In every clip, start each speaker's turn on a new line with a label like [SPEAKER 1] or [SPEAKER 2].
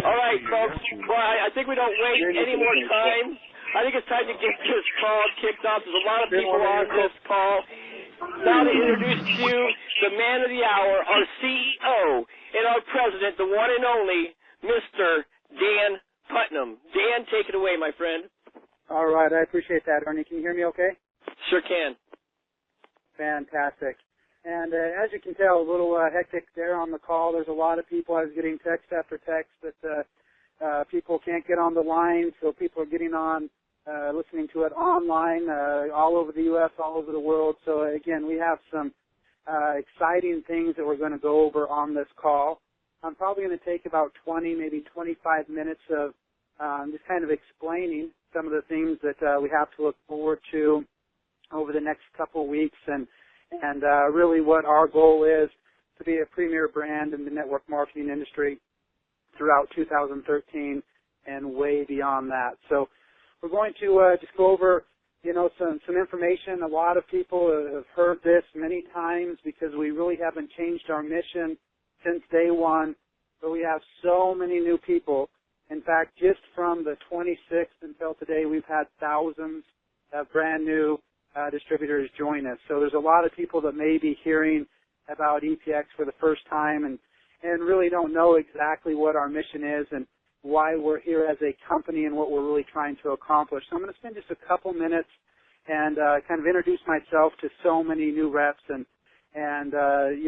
[SPEAKER 1] All right, folks. Well, I think we don't waste any more time. I think it's time to get this call kicked off. There's a lot of people on this call. Now to introduce to you the man of the hour, our CEO and our president, the one and only Mr. Dan Putnam. Dan, take it away, my friend.
[SPEAKER 2] All right, I appreciate that, Ernie. Can you hear me okay?
[SPEAKER 1] Sure can.
[SPEAKER 2] Fantastic. And as you can tell, a little hectic there on the call. There's a lot of people. I was getting text after text that people can't get on the line, so people are getting on, listening to it online, all over the U.S., all over the world. So, again, we have some exciting things that we're going to go over on this call. I'm probably going to take about 20, maybe 25 minutes of just kind of explaining some of the things that we have to look forward to over the next couple of weeks and really what our goal is to be a premier brand in the network marketing industry throughout 2013 and way beyond that. So we're going to just go over, some information. A lot of people have heard this many times because we really haven't changed our mission since day one, but we have so many new people. In fact, just from the 26th until today, we've had thousands of brand new distributors join us. So there's a lot of people that may be hearing about EPX for the first time and really don't know exactly what our mission is and why we're here as a company and what we're really trying to accomplish. So I'm going to spend just a couple minutes and kind of introduce myself to so many new reps and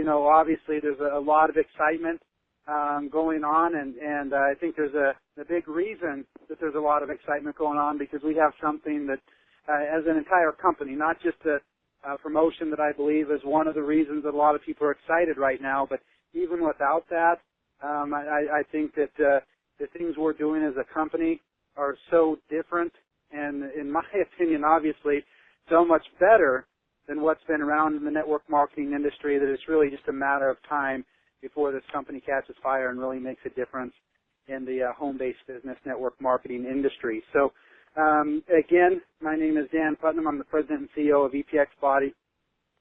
[SPEAKER 2] obviously there's a lot of excitement going on, and I think there's a big reason that there's a lot of excitement going on because we have something that, as an entire company, not just a promotion that I believe is one of the reasons that a lot of people are excited right now, but even without that, I think that the things we're doing as a company are so different and, in my opinion, obviously, so much better than what's been around in the network marketing industry that it's really just a matter of time before this company catches fire and really makes a difference in the home-based business network marketing industry. So, again, my name is Dan Putnam. I'm the president and CEO of EPX Body.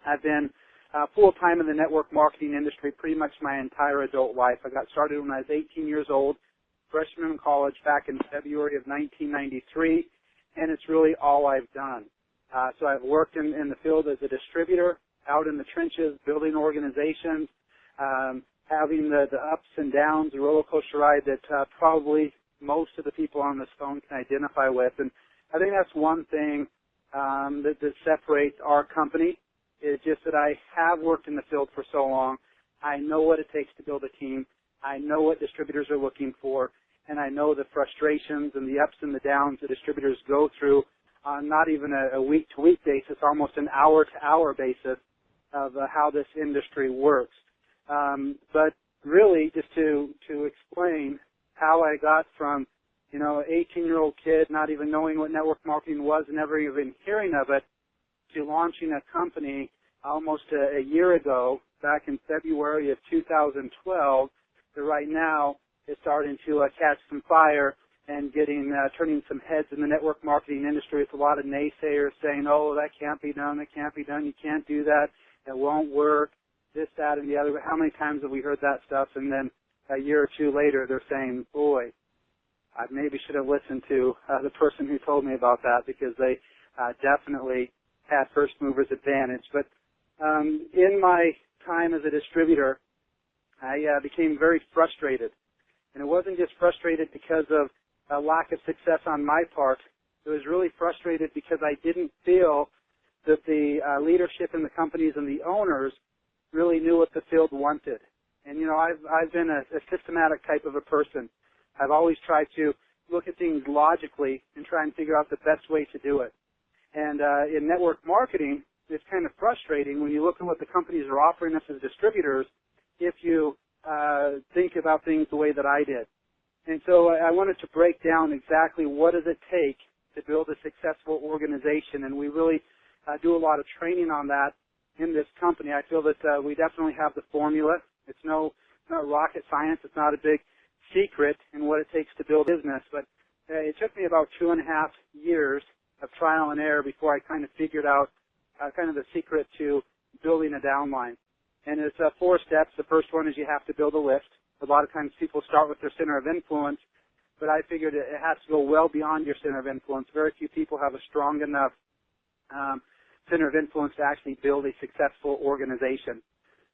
[SPEAKER 2] I've been full-time in the network marketing industry pretty much my entire adult life. I got started when I was 18 years old, freshman in college back in February of 1993, and it's really all I've done. So I've worked in the field as a distributor, out in the trenches, building organizations, having the ups and downs, the roller coaster ride that probably most of the people on this phone can identify with. And I think that's one thing that separates our company is just that I have worked in the field for so long. I know what it takes to build a team. I know what distributors are looking for, and I know the frustrations and the ups and the downs that distributors go through on not even a week-to-week basis, almost an hour-to-hour basis of how this industry works. But really, just to explain how I got from, 18-year-old kid not even knowing what network marketing was, never even hearing of it, to launching a company almost a year ago, back in February of 2012, to right now is starting to catch some fire and turning some heads in the network marketing industry with a lot of naysayers saying, oh, that can't be done, you can't do that, it won't work, this, that, and the other. How many times have we heard that stuff? And then a year or two later, they're saying, boy, I maybe should have listened to the person who told me about that because they definitely had first mover's advantage. But in my time as a distributor, I became very frustrated. And it wasn't just frustrated because of a lack of success on my part. It was really frustrated because I didn't feel that the leadership in the companies and the owners really knew what the field wanted. And, I've been a systematic type of a person. I've always tried to look at things logically and try and figure out the best way to do it. And in network marketing, it's kind of frustrating when you look at what the companies are offering us as distributors if you think about things the way that I did. And so I wanted to break down exactly what does it take to build a successful organization, and we really do a lot of training on that in this company. I feel that we definitely have the formula. It's not rocket science. It's not a big secret in what it takes to build business, but it took me about 2.5 years of trial and error before I kind of figured out kind of the secret to building a downline. And it's 4 steps. The first one is you have to build a list. A lot of times people start with their center of influence, but I figured it has to go well beyond your center of influence. Very few people have a strong enough center of influence to actually build a successful organization.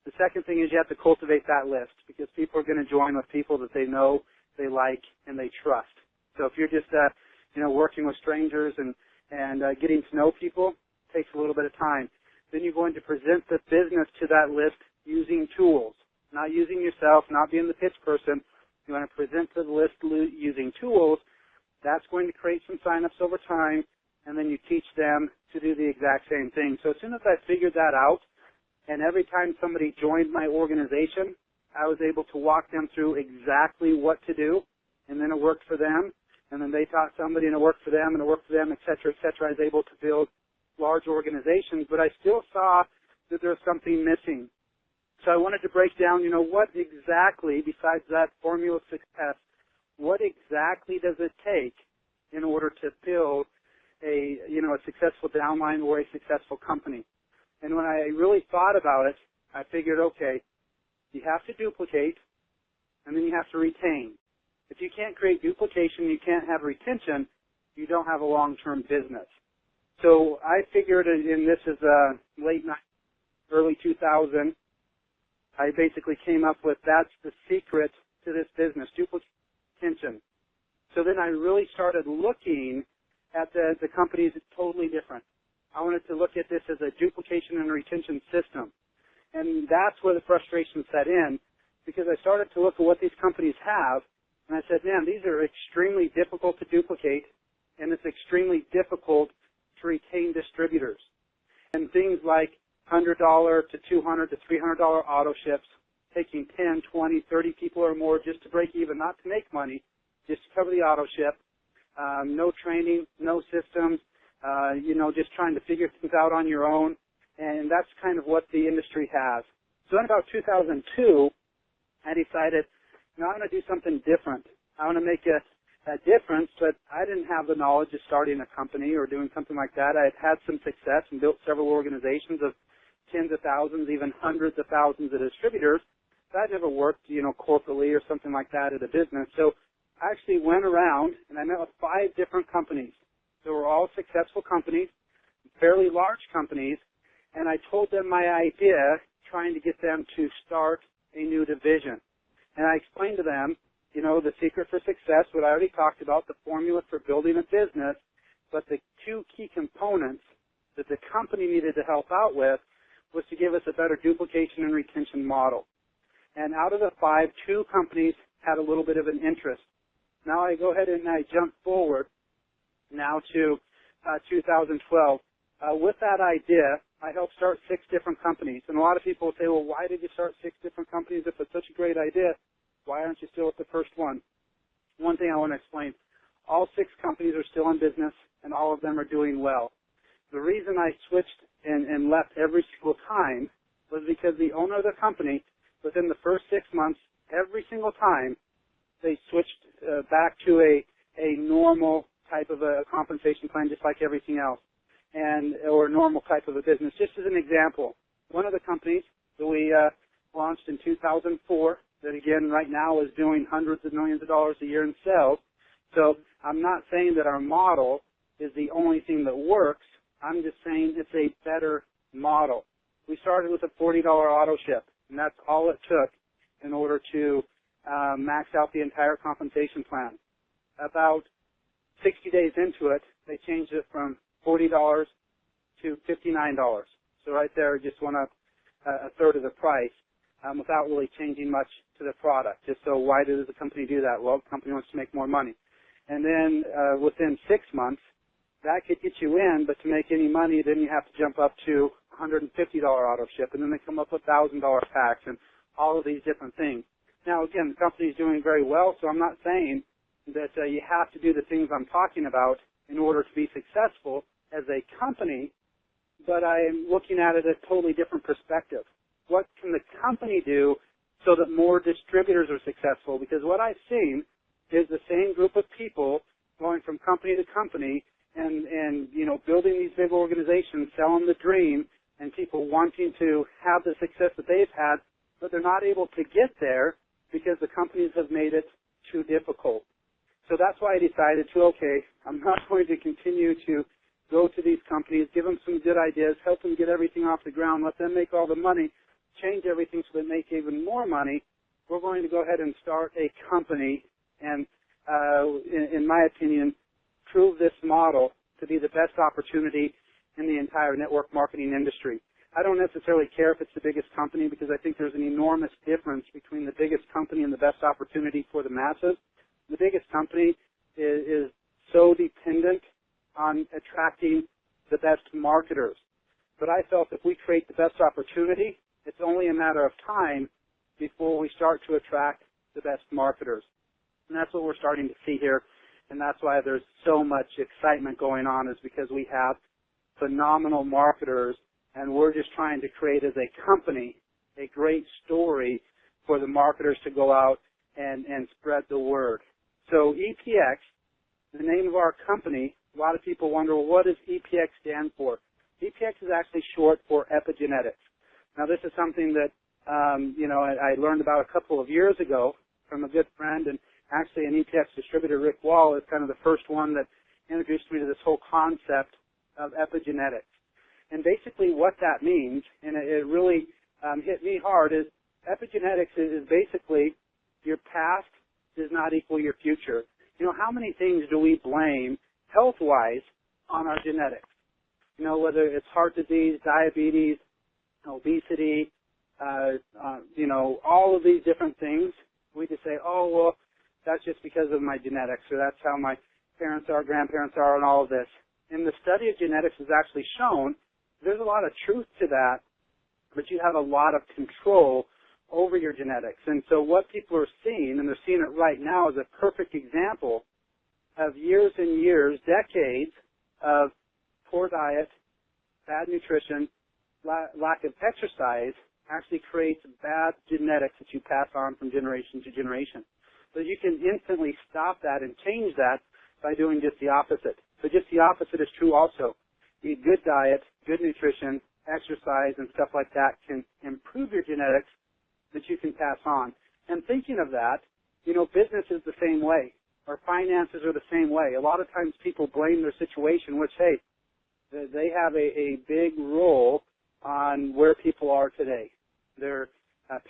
[SPEAKER 2] The second thing is you have to cultivate that list, because people are going to join with people that they know, they like, and they trust. So if you're just working with strangers and getting to know people, it takes a little bit of time. Then you're going to present the business to that list using tools, not using yourself, not being the pitch person. You want to present to the list using tools. That's going to create some signups over time, and then you teach them to do the exact same thing. So as soon as I figured that out, and every time somebody joined my organization, I was able to walk them through exactly what to do, and then it worked for them, and then they taught somebody and it worked for them, and it worked for them, et cetera, et cetera. I was able to build large organizations, but I still saw that there was something missing. So I wanted to break down, what exactly, besides that formula of success, what exactly does it take in order to build a successful downline or a successful company? And when I really thought about it, I figured, okay, you have to duplicate, and then you have to retain. If you can't create duplication, you can't have retention, you don't have a long-term business. So I figured, and this is late 90s, early 2000, I basically came up with that's the secret to this business, duplication. So then I really started looking at the companies totally different. I wanted to look at this as a duplication and retention system. And that's where the frustration set in, because I started to look at what these companies have, and I said, man, these are extremely difficult to duplicate, and it's extremely difficult to retain distributors. And things like $100 to $200 to $300 auto ships, taking 10, 20, 30 people or more just to break even, not to make money, just to cover the auto ship. No training, no systems, just trying to figure things out on your own. And that's kind of what the industry has. So in about 2002, I decided, I'm going to do something different. I want to make a difference, but I didn't have the knowledge of starting a company or doing something like that. I had some success and built several organizations of tens of thousands, even hundreds of thousands of distributors. But I never worked, corporately or something like that at a business. So I actually went around and I met with 5 different companies. They were all successful companies, fairly large companies, and I told them my idea, trying to get them to start a new division. And I explained to them, the secret for success, what I already talked about, the formula for building a business, but the 2 key components that the company needed to help out with was to give us a better duplication and retention model. And out of the 5, 2 companies had a little bit of an interest. Now I go ahead and I jump forward now to 2012. With that idea, I helped start 6 different companies. And a lot of people say, well, why did you start 6 different companies if it's such a great idea? Why aren't you still at the first one? One thing I want to explain, all 6 companies are still in business, and all of them are doing well. The reason I switched and left every single time was because the owner of the company, within the first 6 months, every single time, they switched back to a normal type of a compensation plan, just like everything else, or normal type of a business. Just as an example, one of the companies that we launched in 2004, that again right now is doing hundreds of millions of dollars a year in sales. So I'm not saying that our model is the only thing that works. I'm just saying it's a better model. We started with a $40 auto ship, and that's all it took in order to max out the entire compensation plan. About 60 days into it, they changed it from $40 to $59. So right there, just went up a third of the price without really changing much to the product. Just so why does the company do that? Well, the company wants to make more money. And then within 6 months, that could get you in, but to make any money, then you have to jump up to $150 auto ship, and then they come up with $1,000 tax and all of these different things. Now, again, the company is doing very well, so I'm not saying that you have to do the things I'm talking about in order to be successful as a company, but I am looking at it at a totally different perspective. What can the company do so that more distributors are successful? Because what I've seen is the same group of people going from company to company and building these big organizations, selling the dream, and people wanting to have the success that they've had, but they're not able to get there because the company companies have made it too difficult. So that's why I decided to, okay, I'm not going to continue to go to these companies, give them some good ideas, help them get everything off the ground, let them make all the money, change everything so they make even more money. We're going to go ahead and start a company and, in my opinion, prove this model to be the best opportunity in the entire network marketing industry. I don't necessarily care if it's the biggest company because I think there's an enormous difference between the biggest company and the best opportunity for the masses. The biggest company is so dependent on attracting the best marketers. But I felt if we create the best opportunity, it's only a matter of time before we start to attract the best marketers. And that's what we're starting to see here. And that's why there's so much excitement going on, is because we have phenomenal marketers, and we're just trying to create as a company a great story for the marketers to go out and spread the word. So EPX, the name of our company, a lot of people wonder, well, what does EPX stand for? EPX is actually short for epigenetics. Now, this is something that, I learned about a couple of years ago from a good friend, and actually an EPX distributor, Rick Wall, is kind of the first one that introduced me to this whole concept of epigenetics. And basically what that means, and it really hit me hard, is epigenetics is basically your past does not equal your future. How many things do we blame health-wise on our genetics? Whether it's heart disease, diabetes, obesity, all of these different things, we just say, oh, well, that's just because of my genetics, or that's how my parents are, grandparents are, and all of this. And the study of genetics has actually shown there's a lot of truth to that, but you have a lot of control over your genetics. And so what people are seeing, and they're seeing it right now, is a perfect example of years and years, decades of poor diet, bad nutrition, lack of exercise actually creates bad genetics that you pass on from generation to generation. So you can instantly stop that and change that by doing just the opposite. So just the opposite is true also. Eat good diet, good nutrition, exercise, and stuff like that can improve your genetics that you can pass on. And thinking of that, business is the same way. Our finances are the same way. A lot of times people blame their situation, which, hey, they have a big role on where people are today. Their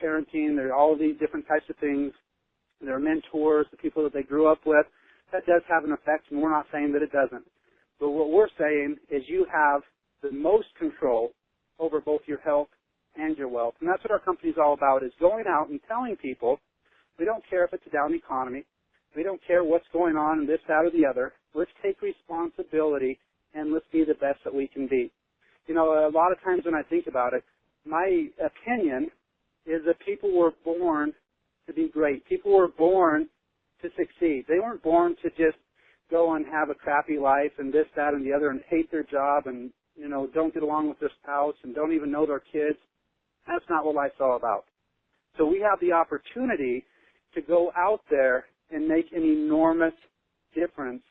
[SPEAKER 2] parenting, their all of these different types of things, their mentors, the people that they grew up with, that does have an effect, and we're not saying that it doesn't. But what we're saying is you have the most control over both your health and your wealth. And that's what our company is all about, is going out and telling people, we don't care if it's a down economy. We don't care what's going on in this, that, or the other. Let's take responsibility and let's be the best that we can be. A lot of times when I think about it, my opinion is that people were born to be great. People were born to succeed. They weren't born to just go and have a crappy life and this, that, and the other and hate their job and, don't get along with their spouse and don't even know their kids. That's not what life's all about. So we have the opportunity to go out there and make an enormous difference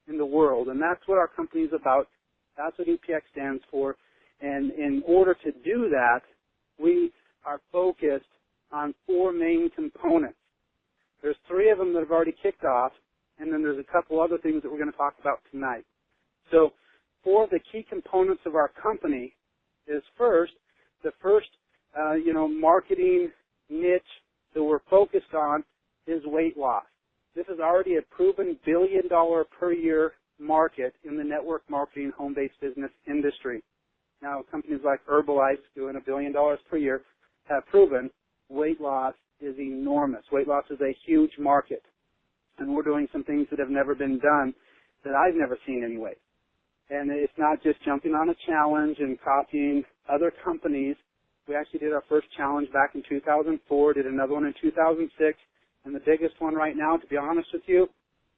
[SPEAKER 2] in the world. And that's what our company is about. That's what EPX stands for. And in order to do that, we are focused on 4 main components. There's 3 of them that have already kicked off, and then there's a couple other things that we're going to talk about tonight. So 4 of the key components of our company is first, the first, marketing niche that we're focused on is weight loss. This is already a proven $1 billion per year market in the network marketing home-based business industry. Now, companies like Herbalife doing $1 billion per year have proven weight loss is enormous. Weight loss is a huge market. And we're doing some things that have never been done that I've never seen anyway. And it's not just jumping on a challenge and copying other companies. We actually did our first challenge back in 2004, did another one in 2006, and the biggest one right now, to be honest with you,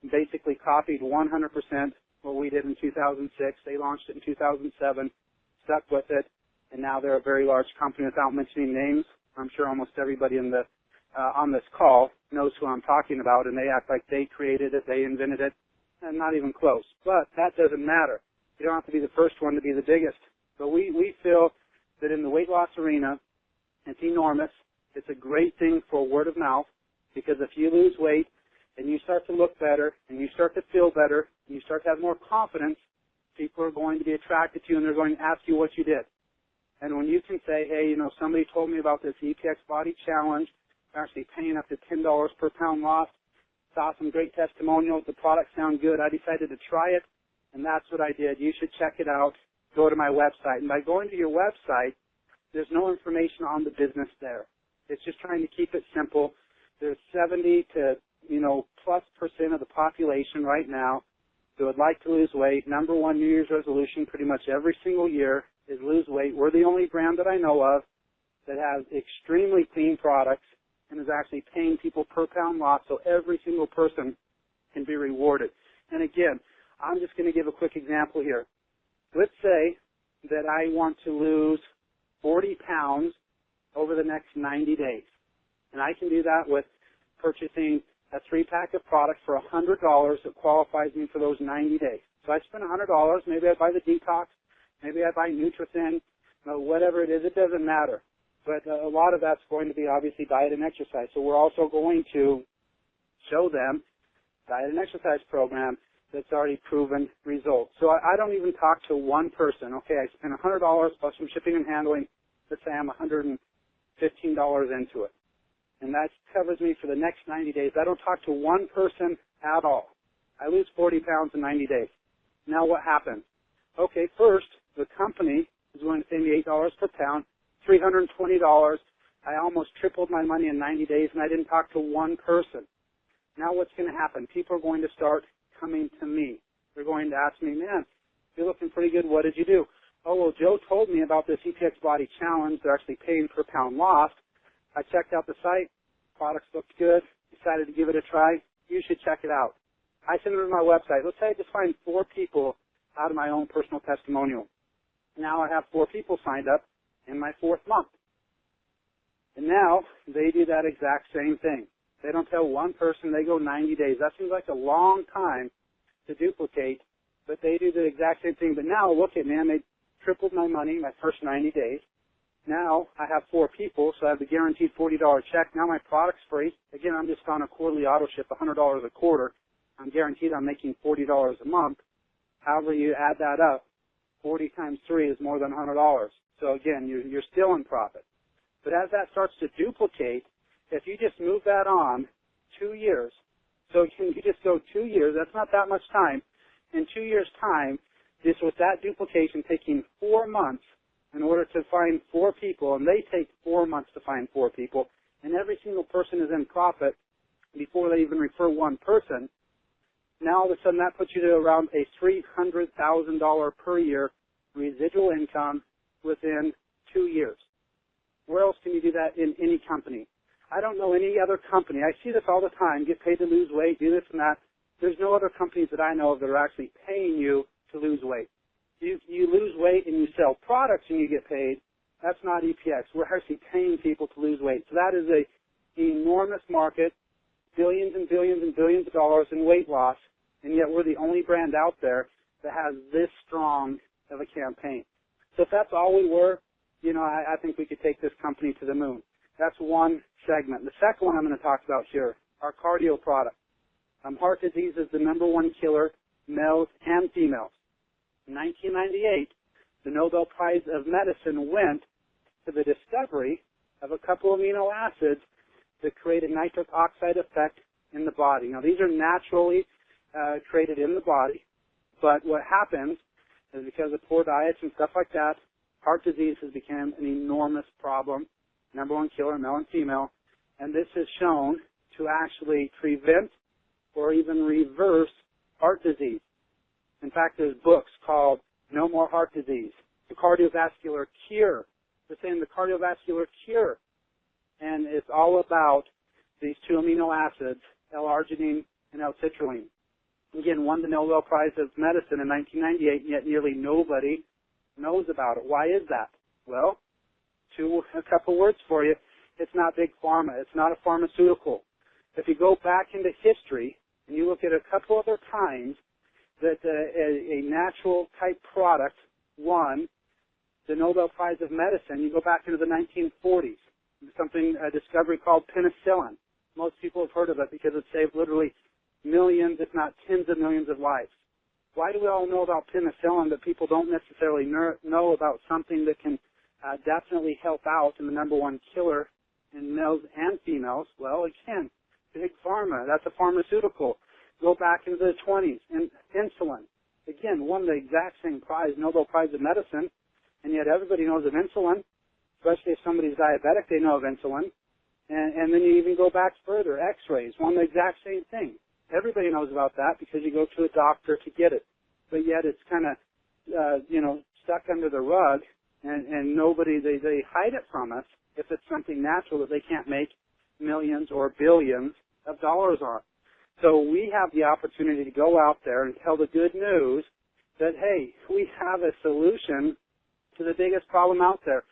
[SPEAKER 2] basically copied 100% what we did in 2006. They launched it in 2007, stuck with it, and now they're a very large company without mentioning names. I'm sure almost everybody in the on this call knows who I'm talking about, and they act like they created it, they invented it, and not even close. But that doesn't matter. You don't have to be the first one to be the biggest. But we feel that in the weight loss arena, it's enormous. It's a great thing for word of mouth. Because if you lose weight and you start to look better and you start to feel better and you start to have more confidence, people are going to be attracted to you and they're going to ask you what you did. And when you can say, hey, you know, somebody told me about this EPX Body Challenge, they're actually paying up to $10 per pound lost, saw some great testimonials, the products sound good, I decided to try it, and that's what I did. You should check it out. Go to my website. And by going to your website, there's no information on the business there. It's just trying to keep it simple. There's 70 to, plus % of the population right now who would like to lose weight. Number one New Year's resolution pretty much every single year is lose weight. We're the only brand that I know of that has extremely clean products and is actually paying people per pound lost, so every single person can be rewarded. And again, I'm just going to give a quick example here. Let's say that I want to lose 40 pounds over the next 90 days. And I can do that with purchasing a 3-pack of product for $100 that qualifies me for those 90 days. So I spend $100. Maybe I buy the Detox. Maybe I buy Nutrithin. Whatever it is, it doesn't matter. But a lot of that's going to be obviously diet and exercise. So we're also going to show them diet and exercise program that's already proven results. So I don't even talk to one person. Okay, I spent $100 plus some shipping and handling. Let's say I'm $115 into it. And that covers me for the next 90 days. I don't talk to one person at all. I lose 40 pounds in 90 days. Now what happens? Okay, first, the company is going to pay me $8 per pound, $320. I almost tripled my money in 90 days, and I didn't talk to one person. Now what's going to happen? People are going to start coming to me. They're going to ask me, man, you're looking pretty good. What did you do? Oh, well, Joe told me about this EPX Body Challenge. They're actually paying per pound lost. I checked out the site. Products looked good. Decided to give it a try. You should check it out. I send them to my website. Let's say I just find 4 people out of my own personal testimonial. Now I have 4 people signed up in my 4th month. And now they do that exact same thing. They don't tell one person. They go 90 days. That seems like a long time to duplicate, but they do the exact same thing. But now look at, man, they tripled my money my first 90 days. Now I have 4 people, so I have the guaranteed $40 check. Now my product's free. Again, I'm just on a quarterly auto ship, $100 a quarter. I'm guaranteed I'm making $40 a month. However you add that up, 40 times 3 is more than $100. So again, you're still in profit. But as that starts to duplicate, if you just move that on 2 years, so you just go 2 years, that's not that much time. In 2 years' time, just with that duplication taking 4 months in order to find 4 people, and they take 4 months to find 4 people, and every single person is in profit before they even refer one person, now all of a sudden that puts you to around a $300,000 per year residual income within 2 years. Where else can you do that in any company? I don't know any other company. I see this all the time, get paid to lose weight, do this and that. There's no other companies that I know of that are actually paying you to lose weight. You lose weight and you sell products and you get paid. That's not EPX. We're actually paying people to lose weight. So that is an enormous market, billions and billions and billions of dollars in weight loss, and yet we're the only brand out there that has this strong of a campaign. So if that's all we were, I think we could take this company to the moon. That's one segment. The second one I'm going to talk about here, our cardio product. Heart disease is the #1 killer, males and females. In 1998, the Nobel Prize of Medicine went to the discovery of a couple amino acids that create a nitric oxide effect in the body. Now, these are naturally created in the body, but what happens is because of poor diets and stuff like that, heart disease has become an enormous problem, #1 killer, male and female, and this is shown to actually prevent or even reverse heart disease. In fact, there's books called No More Heart Disease, The Cardiovascular Cure. They're saying the cardiovascular cure. And it's all about these 2 amino acids, L-arginine and L-citrulline. Again, won the Nobel Prize of Medicine in 1998, and yet nearly nobody knows about it. Why is that? Well, a couple words for you. It's not big pharma. It's not a pharmaceutical. If you go back into history and you look at a couple other times that a natural type product won the Nobel Prize of Medicine, you go back into the 1940s, a discovery called penicillin. Most people have heard of it because it saved literally millions, if not tens of millions of lives. Why do we all know about penicillin, but people don't necessarily know about something that can definitely help out in the number one killer in males and females? Well, again, big pharma. That's a pharmaceutical. Go back into the 20s. And insulin. Again, won the exact same prize, Nobel Prize of Medicine, and yet everybody knows of insulin, especially if somebody's diabetic, they know of insulin. And then you even go back further. X-rays, won the exact same thing. Everybody knows about that because you go to a doctor to get it. But yet it's kind of, stuck under the rug, and nobody, they hide it from us if it's something natural that they can't make millions or billions of dollars on. So we have the opportunity to go out there and tell the good news that, hey, we have a solution to the biggest problem out there.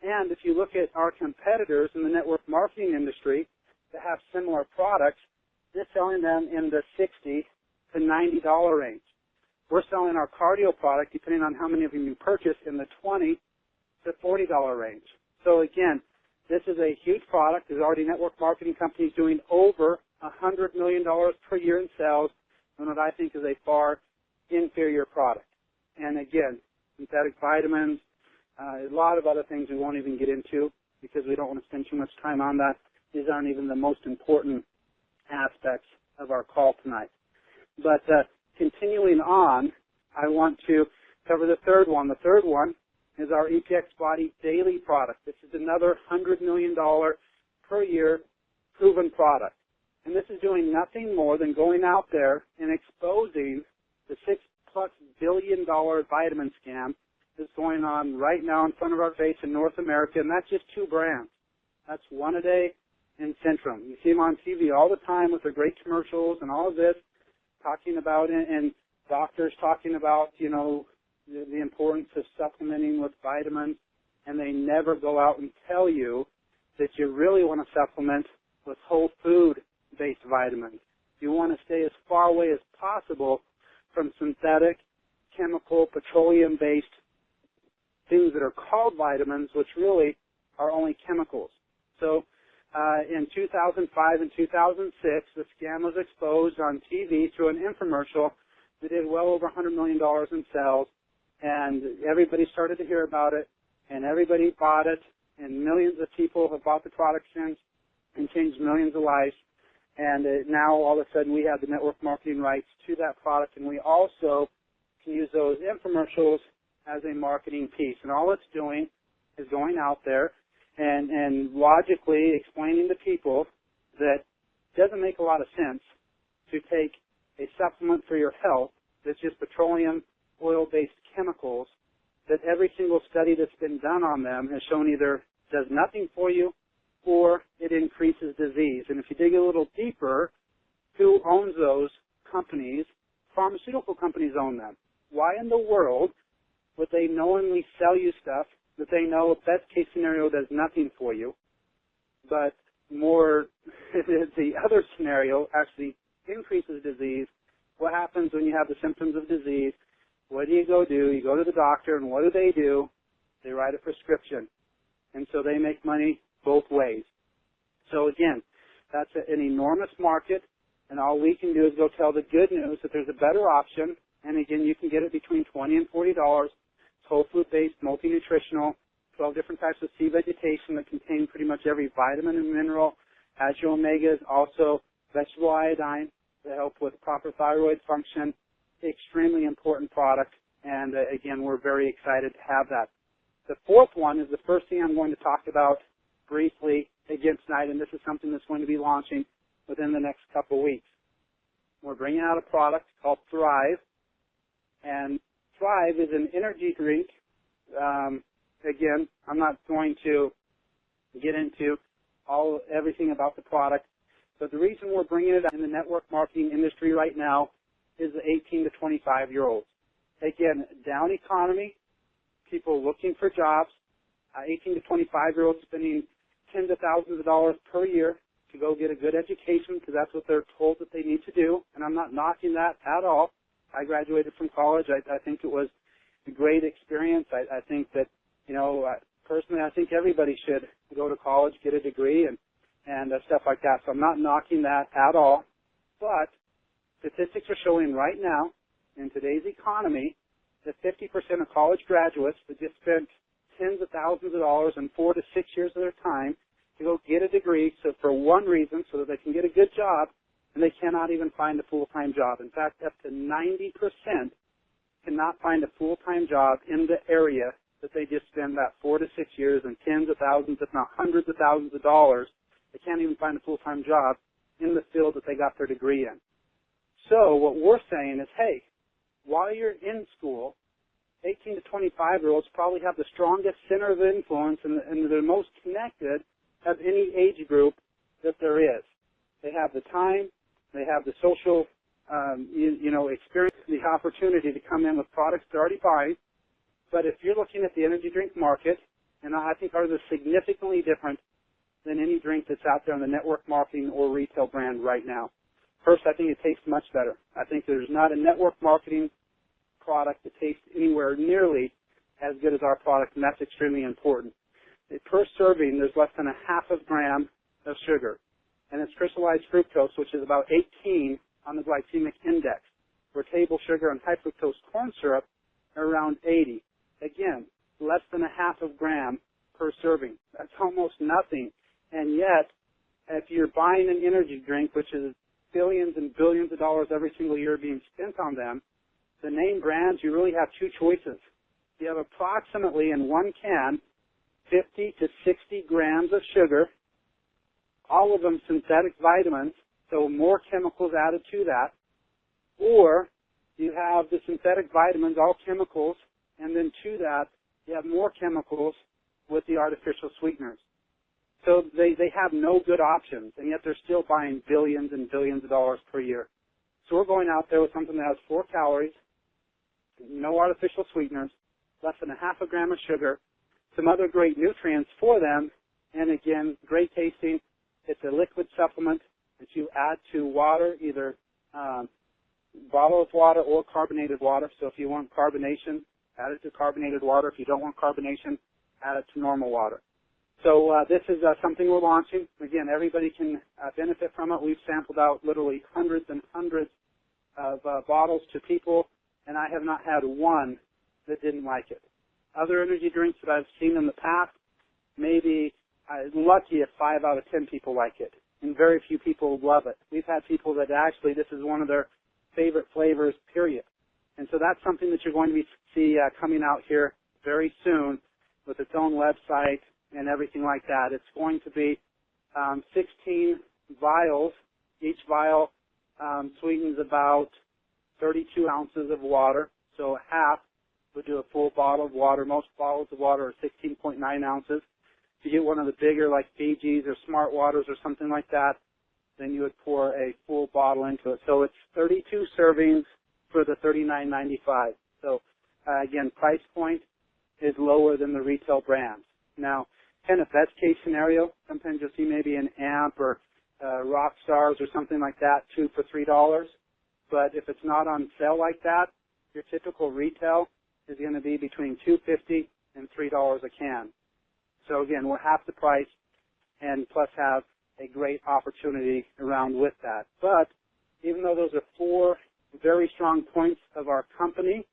[SPEAKER 2] And if you look at our competitors in the network marketing industry that have similar products, they're selling them in the $60 to $90 range. We're selling our cardio product, depending on how many of them you purchase, in the $20 to $40 range. So again, this is a huge product. There's already network marketing companies doing over $100 million per year in sales on what I think is a far inferior product. And again, synthetic vitamins, a lot of other things we won't even get into because we don't want to spend too much time on that. These aren't even the most important aspects of our call tonight. But continuing on, I want to cover the third one. The third one is our EPX Body Daily product. This is another $100 million per year proven product. And this is doing nothing more than going out there and exposing the $6+ billion vitamin scam that's going on right now in front of our face in North America, and that's just two brands. That's One A Day and Centrum. You see them on TV all the time with their great commercials and all of this, talking about it, and doctors talking about, the importance of supplementing with vitamins, and they never go out and tell you that you really want to supplement with whole food-based vitamins. You want to stay as far away as possible from synthetic, chemical, petroleum-based things that are called vitamins, which really are only chemicals. So in 2005 and 2006, the scam was exposed on TV through an infomercial that did well over $100 million in sales, and everybody started to hear about it, and everybody bought it, and millions of people have bought the product since and changed millions of lives. And now all of a sudden we have the network marketing rights to that product, and we also can use those infomercials as a marketing piece. And all it's doing is going out there and logically explaining to people that it doesn't make a lot of sense to take a supplement for your health that's just petroleum oil-based chemicals, that every single study that's been done on them has shown either does nothing for you or it increases disease. And if you dig a little deeper, who owns those companies? Pharmaceutical companies own them. Why in the world would they knowingly sell you stuff that they know, best case scenario, does nothing for you, but more the other scenario actually increases disease? What happens when you have the symptoms of disease? What do? You go to the doctor, and what do? They write a prescription. And so they make money both ways. So again, that's an enormous market, and all we can do is go tell the good news that there's a better option. And again, you can get it between $20 and $40. It's whole food-based, multi-nutritional, 12 different types of sea vegetation that contain pretty much every vitamin and mineral, has your omegas, also vegetable iodine to help with proper thyroid function. Extremely important product, and again, we're very excited to have that. The fourth one is the first thing I'm going to talk about briefly again tonight, and this is something that's going to be launching within the next couple of weeks. We're bringing out a product called Thrive, and Thrive is an energy drink. Again, I'm not going to get into everything about the product, but the reason we're bringing it up in the network marketing industry right now is the 18 to 25-year-olds. Again, down economy, people looking for jobs, 18 to 25-year-olds spending tens of thousands of dollars per year to go get a good education because that's what they're told that they need to do, and I'm not knocking that at all. I graduated from college. I think it was a great experience. I think that, personally, I think everybody should go to college, get a degree, and and stuff like that. So I'm not knocking that at all. But statistics are showing right now, in today's economy, that 50% of college graduates that just spent tens of thousands of dollars and 4 to 6 years of their time to go get a degree so for one reason, so that they can get a good job, and they cannot even find a full-time job. In fact, up to 90% cannot find a full-time job in the area that they just spend that 4 to 6 years and tens of thousands, if not hundreds of thousands of dollars. They can't even find a full-time job in the field that they got their degree in. So what we're saying is, hey, while you're in school, 18 to 25-year-olds probably have the strongest center of influence and they're most connected of any age group that there is. They have the time, they have the social, experience, the opportunity to come in with products they're already buying. But if you're looking at the energy drink market, and I think ours is significantly different than any drink that's out there in the network marketing or retail brand right now. First, I think it tastes much better. I think there's not a network marketing product that tastes anywhere nearly as good as our product, and that's extremely important. Per serving, there's less than a half a gram of sugar, and it's crystallized fructose, which is about 18 on the glycemic index, where table sugar and high fructose corn syrup are around 80. Again, less than a half a gram per serving. That's almost nothing. And yet, if you're buying an energy drink, which is billions and billions of dollars every single year being spent on them, the name brands, you really have two choices. You have approximately in one can 50 to 60 grams of sugar, all of them synthetic vitamins, so more chemicals added to that, or you have the synthetic vitamins, all chemicals, and then to that, you have more chemicals with the artificial sweeteners. So they have no good options, and yet they're still buying billions and billions of dollars per year. So we're going out there with something that has 4 calories, no artificial sweeteners, less than a half a gram of sugar, some other great nutrients for them, and again, great tasting. It's a liquid supplement that you add to water, either bottle of water or carbonated water. So if you want carbonation, add it to carbonated water. If you don't want carbonation, add it to normal water. So this is something we're launching. Again, everybody can benefit from it. We've sampled out literally hundreds and hundreds of bottles to people, and I have not had one that didn't like it. Other energy drinks that I've seen in the past, maybe I'm lucky if 5 out of 10 people like it, and very few people love it. We've had people that actually this is one of their favorite flavors, period. And so that's something that you're going to see coming out here very soon with its own website and everything like that. It's going to be 16 vials. Each vial sweetens about 32 ounces of water, so half would do a full bottle of water. Most bottles of water are 16.9 ounces. If you get one of the bigger like Fiji's or Smart Waters or something like that, then you would pour a full bottle into it. So it's 32 servings for the $39.95. So again, price point is lower than the retail brands. Now, kind of best case scenario, sometimes you'll see maybe an Amp or Rock Stars or something like that, 2 for $3. But if it's not on sale like that, your typical retail is going to be between $2.50 and $3 a can. So again, we're half the price and plus have a great opportunity around with that. But even though those are 4 very strong points of our company,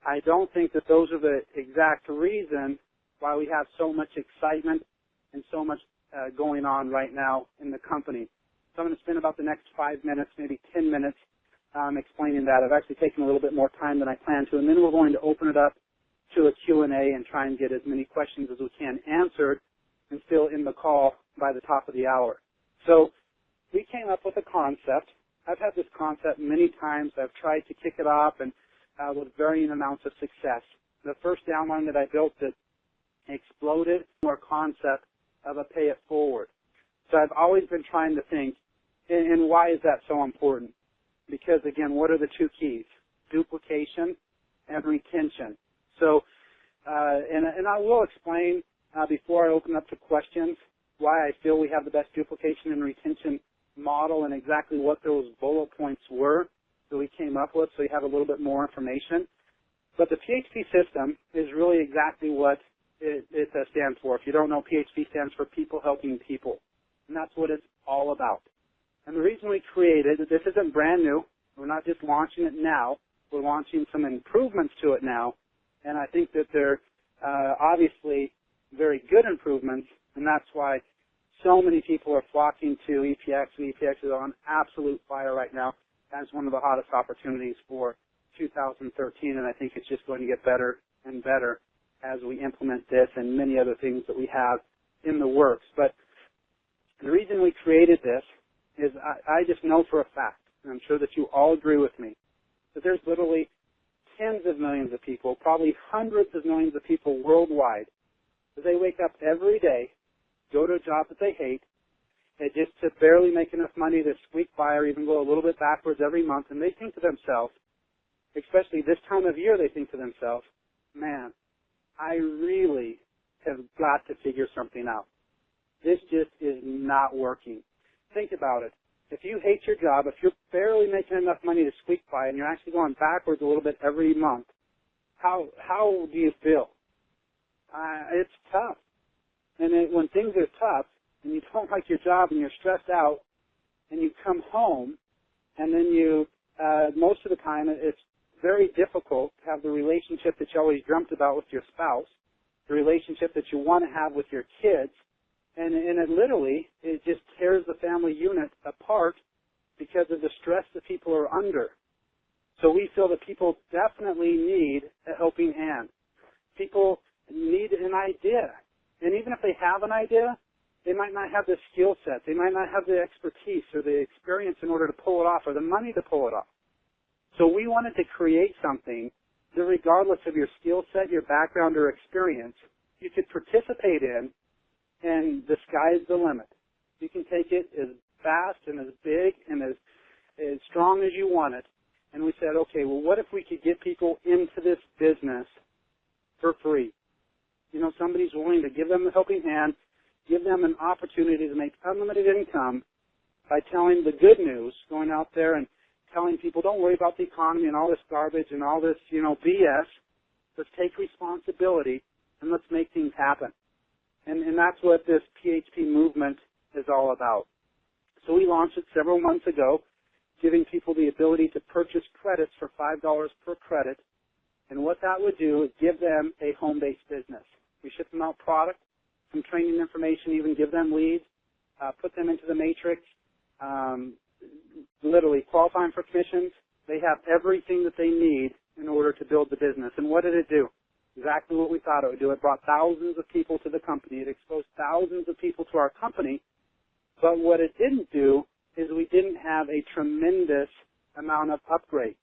[SPEAKER 2] I don't think that those are the exact reason why we have so much excitement and so much going on right now in the company. So I'm going to spend about the next 5 minutes, maybe 10 minutes, explaining that. I've actually taken a little bit more time than I planned to, and then we're going to open it up to a Q&A and try and get as many questions as we can answered and still in the call by the top of the hour. So we came up with a concept. I've had this concept many times. I've tried to kick it off and with varying amounts of success. The first downline that I built that exploded our concept of a pay it forward. So I've always been trying to think, and why is that so important? Because again, what are the 2 keys? Duplication and retention. So, and I will explain before I open up to questions why I feel we have the best duplication and retention model and exactly what those bullet points were that we came up with, so you have a little bit more information. But the PHP system is really exactly what it stands for. If you don't know, PHP stands for People Helping People. and that's what it's all about. And the reason we created it, this isn't brand new. We're not just launching it now. We're launching some improvements to it now, and I think that they're obviously very good improvements, and that's why so many people are flocking to EPX. EPX is on absolute fire right now as one of the hottest opportunities for 2013, and I think it's just going to get better and better as we implement this and many other things that we have in the works. But the reason we created this is I just know for a fact, and I'm sure that you all agree with me, that there's literally tens of millions of people, probably hundreds of millions of people worldwide, that they wake up every day, go to a job that they hate, and just to barely make enough money to squeak by or even go a little bit backwards every month, and they think to themselves, especially this time of year, they think to themselves, man, I really have got to figure something out. This just is not working. Think about it. If you hate your job, if you're barely making enough money to squeak by and you're actually going backwards a little bit every month, how do you feel? It's tough. And when things are tough and you don't like your job and you're stressed out and you come home and then you, most of the time it's very difficult to have the relationship that you always dreamt about with your spouse, the relationship that you want to have with your kids, and it literally, it just tears the family unit apart because of the stress that people are under. So we feel that people definitely need a helping hand. People need an idea. And even if they have an idea, they might not have the skill set. They might not have the expertise or the experience in order to pull it off or the money to pull it off. So we wanted to create something that regardless of your skill set, your background, or experience, you could participate in, and the sky's the limit. You can take it as fast and as big and as strong as you want it. And we said, okay, well, what if we could get people into this business for free? You know, somebody's willing to give them a helping hand, give them an opportunity to make unlimited income by telling the good news, going out there and telling people, don't worry about the economy and all this garbage and all this, BS. Let's take responsibility and let's make things happen. And that's what this PHP movement is all about. So we launched it several months ago, giving people the ability to purchase credits for $5 per credit. And what that would do is give them a home-based business. We ship them out product, some training information, even give them leads, put them into the matrix, literally qualifying for commissions. They have everything that they need in order to build the business. And what did it do? Exactly what we thought it would do. It brought thousands of people to the company. It exposed thousands of people to our company. But what it didn't do is we didn't have a tremendous amount of upgrades.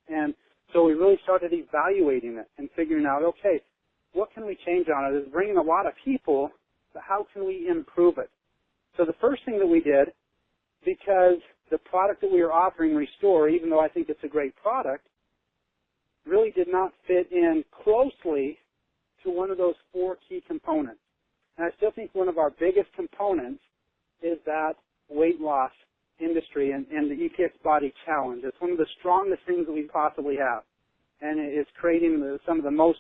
[SPEAKER 2] And so we really started evaluating it and figuring out, okay, what can we change on it? It's bringing a lot of people, but how can we improve it? So the first thing that we did, because the product that we were offering, Restore, even though I think it's a great product, really did not fit in closely to one of those four key components. And I still think one of our biggest components is that weight loss industry and the EPX Body Challenge. It's one of the strongest things that we possibly have. And it is creating some of the most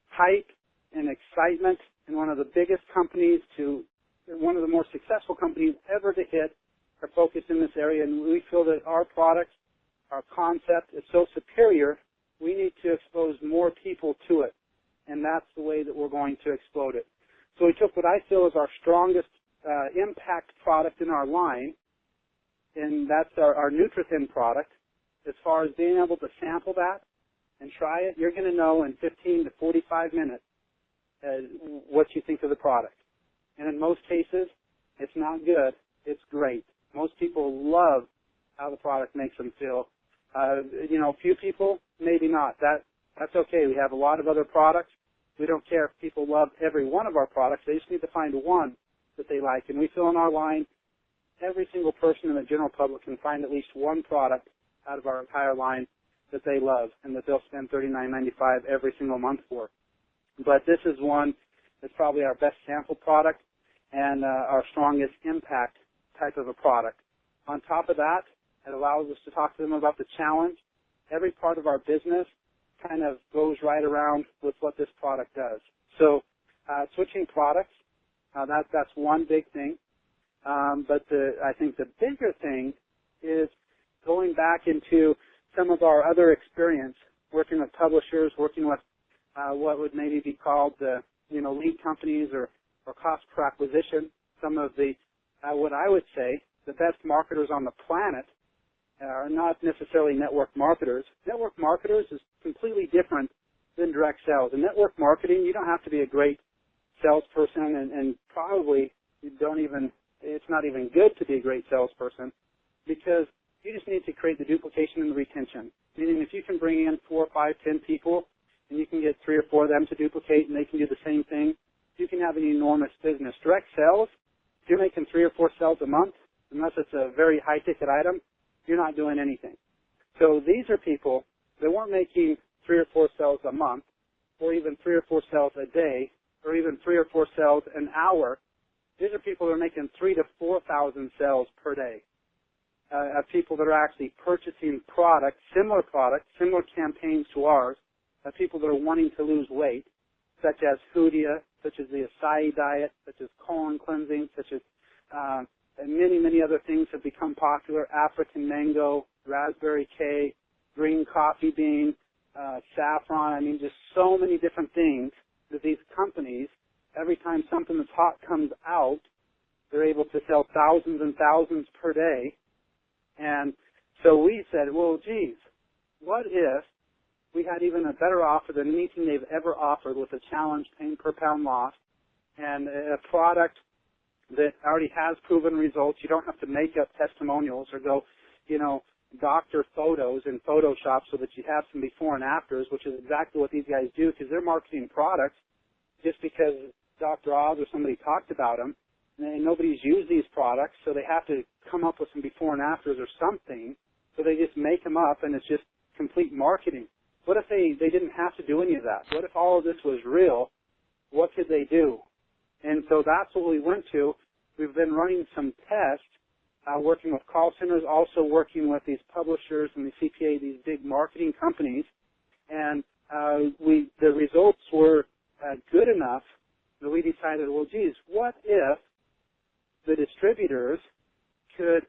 [SPEAKER 2] hype and excitement in one of the biggest companies to one of the more successful companies ever to hit are focused in this area. And we feel that our product, our concept is so superior, we need to expose more people to it. And that's the way that we're going to explode it. So we took what I feel is our strongest impact product in our line, and that's our Nutrithin product. As far as being able to sample that and try it, you're going to know in 15 to 45 minutes what you think of the product. And in most cases, it's not good, it's great. Most people love how the product makes them feel. A few people, maybe not. That's okay. We have a lot of other products. We don't care if people love every one of our products. They just need to find one that they like. And we feel in our line, every single person in the general public can find at least one product out of our entire line that they love and that they'll spend $39.95 every single month for. But this is one that's probably our best sample product and our strongest impact type of a product. On top of that, it allows us to talk to them about the challenge. Every part of our business kind of goes right around with what this product does. So switching products, that's one big thing. But I think the bigger thing is going back into some of our other experience, working with publishers, working with what would maybe be called lead companies or cost per acquisition. Some of the what I would say the best marketers on the planet are not necessarily network marketers. Network marketers is completely different than direct sales. In network marketing, you don't have to be a great salesperson, and probably it's not even good to be a great salesperson, because you just need to create the duplication and the retention. Meaning if you can bring in 4, 5, 10 people and you can get 3 or 4 of them to duplicate and they can do the same thing, you can have an enormous business. Direct sales, if you're making 3 or 4 sales a month, unless it's a very high-ticket item, you're not doing anything. So these are people that weren't making 3 or 4 sales a month, or even 3 or 4 sales a day, or even 3 or 4 sales an hour. These are people that are making 3,000 to 4,000 sales per day. People that are actually purchasing similar campaigns to ours, people that are wanting to lose weight, such as Hoodia, such as the acai diet, such as colon cleansing, such as many, many other things have become popular, African mango, raspberry K, green coffee bean, saffron. I mean, just so many different things that these companies, every time something that's hot comes out, they're able to sell thousands and thousands per day. And so we said, well, geez, what if we had even a better offer than anything they've ever offered with a challenge pain per pound loss and a product that already has proven results. You don't have to make up testimonials or go, doctor photos in Photoshop so that you have some before and afters, which is exactly what these guys do, because they're marketing products just because Dr. Oz or somebody talked about them. And nobody's used these products, so they have to come up with some before and afters or something. So they just make them up, and it's just complete marketing. What if they didn't have to do any of that? What if all of this was real? What could they do? And so that's what we went to. We've been running some tests, working with call centers, also working with these publishers and the CPA, these big marketing companies. And the results were good enough that we decided, well, geez, what if the distributors could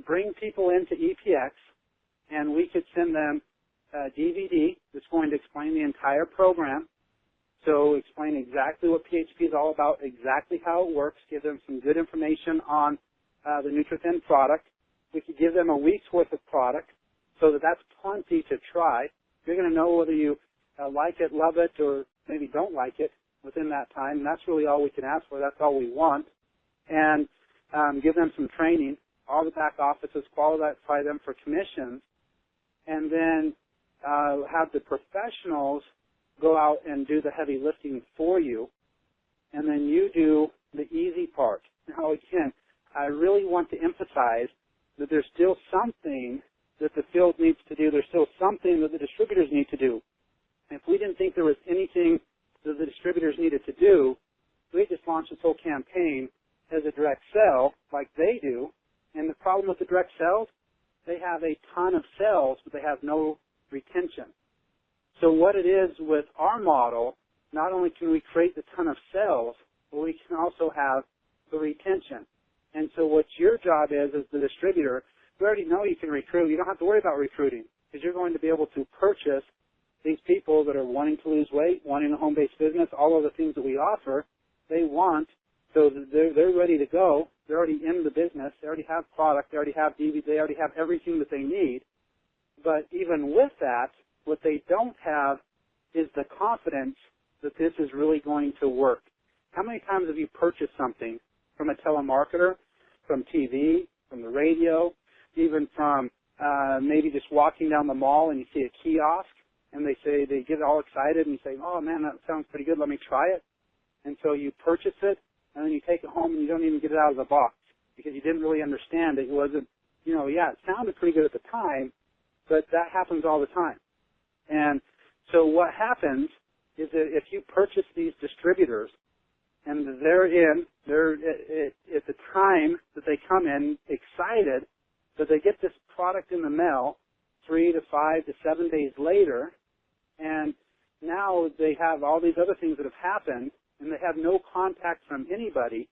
[SPEAKER 2] bring people into EPX and we could send them a DVD that's going to explain the entire program. So explain exactly what PHP is all about, exactly how it works, give them some good information on the NutriThin product. We could give them a week's worth of product so that's plenty to try. You're going to know whether you like it, love it, or maybe don't like it within that time. And that's really all we can ask for. That's all we want. And give them some training. All the back offices qualify them for commissions. And then have the professionals go out and do the heavy lifting for you. And then you do the easy part. Now, again, I really want to emphasize that there's still something that the field needs to do. There's still something that the distributors need to do. And if we didn't think there was anything that the distributors needed to do, we'd just launch this whole campaign as a direct sell like they do. And the problem with the direct sales, they have a ton of sales, but they have no retention. So what it is with our model, not only can we create the ton of sales, but we can also have the retention. And so what your job is as the distributor, we already know you can recruit. You don't have to worry about recruiting because you're going to be able to purchase these people that are wanting to lose weight, wanting a home-based business, all of the things that we offer, they want. So they're ready to go. They're already in the business. They already have product. They already have DVD. They already have everything that they need. But even with that, what they don't have is the confidence that this is really going to work. How many times have you purchased something from a telemarketer, from TV, from the radio, even from maybe just walking down the mall and you see a kiosk and they get all excited and you say, oh man, that sounds pretty good, let me try it. And so you purchase it and then you take it home and you don't even get it out of the box because you didn't really understand it. It wasn't, it sounded pretty good at the time, but that happens all the time. And so what happens is that if you purchase these distributors and they're at the time that they come in excited that they get this product in the mail 3 to 5 to 7 days later, and now they have all these other things that have happened and they have no contact from anybody,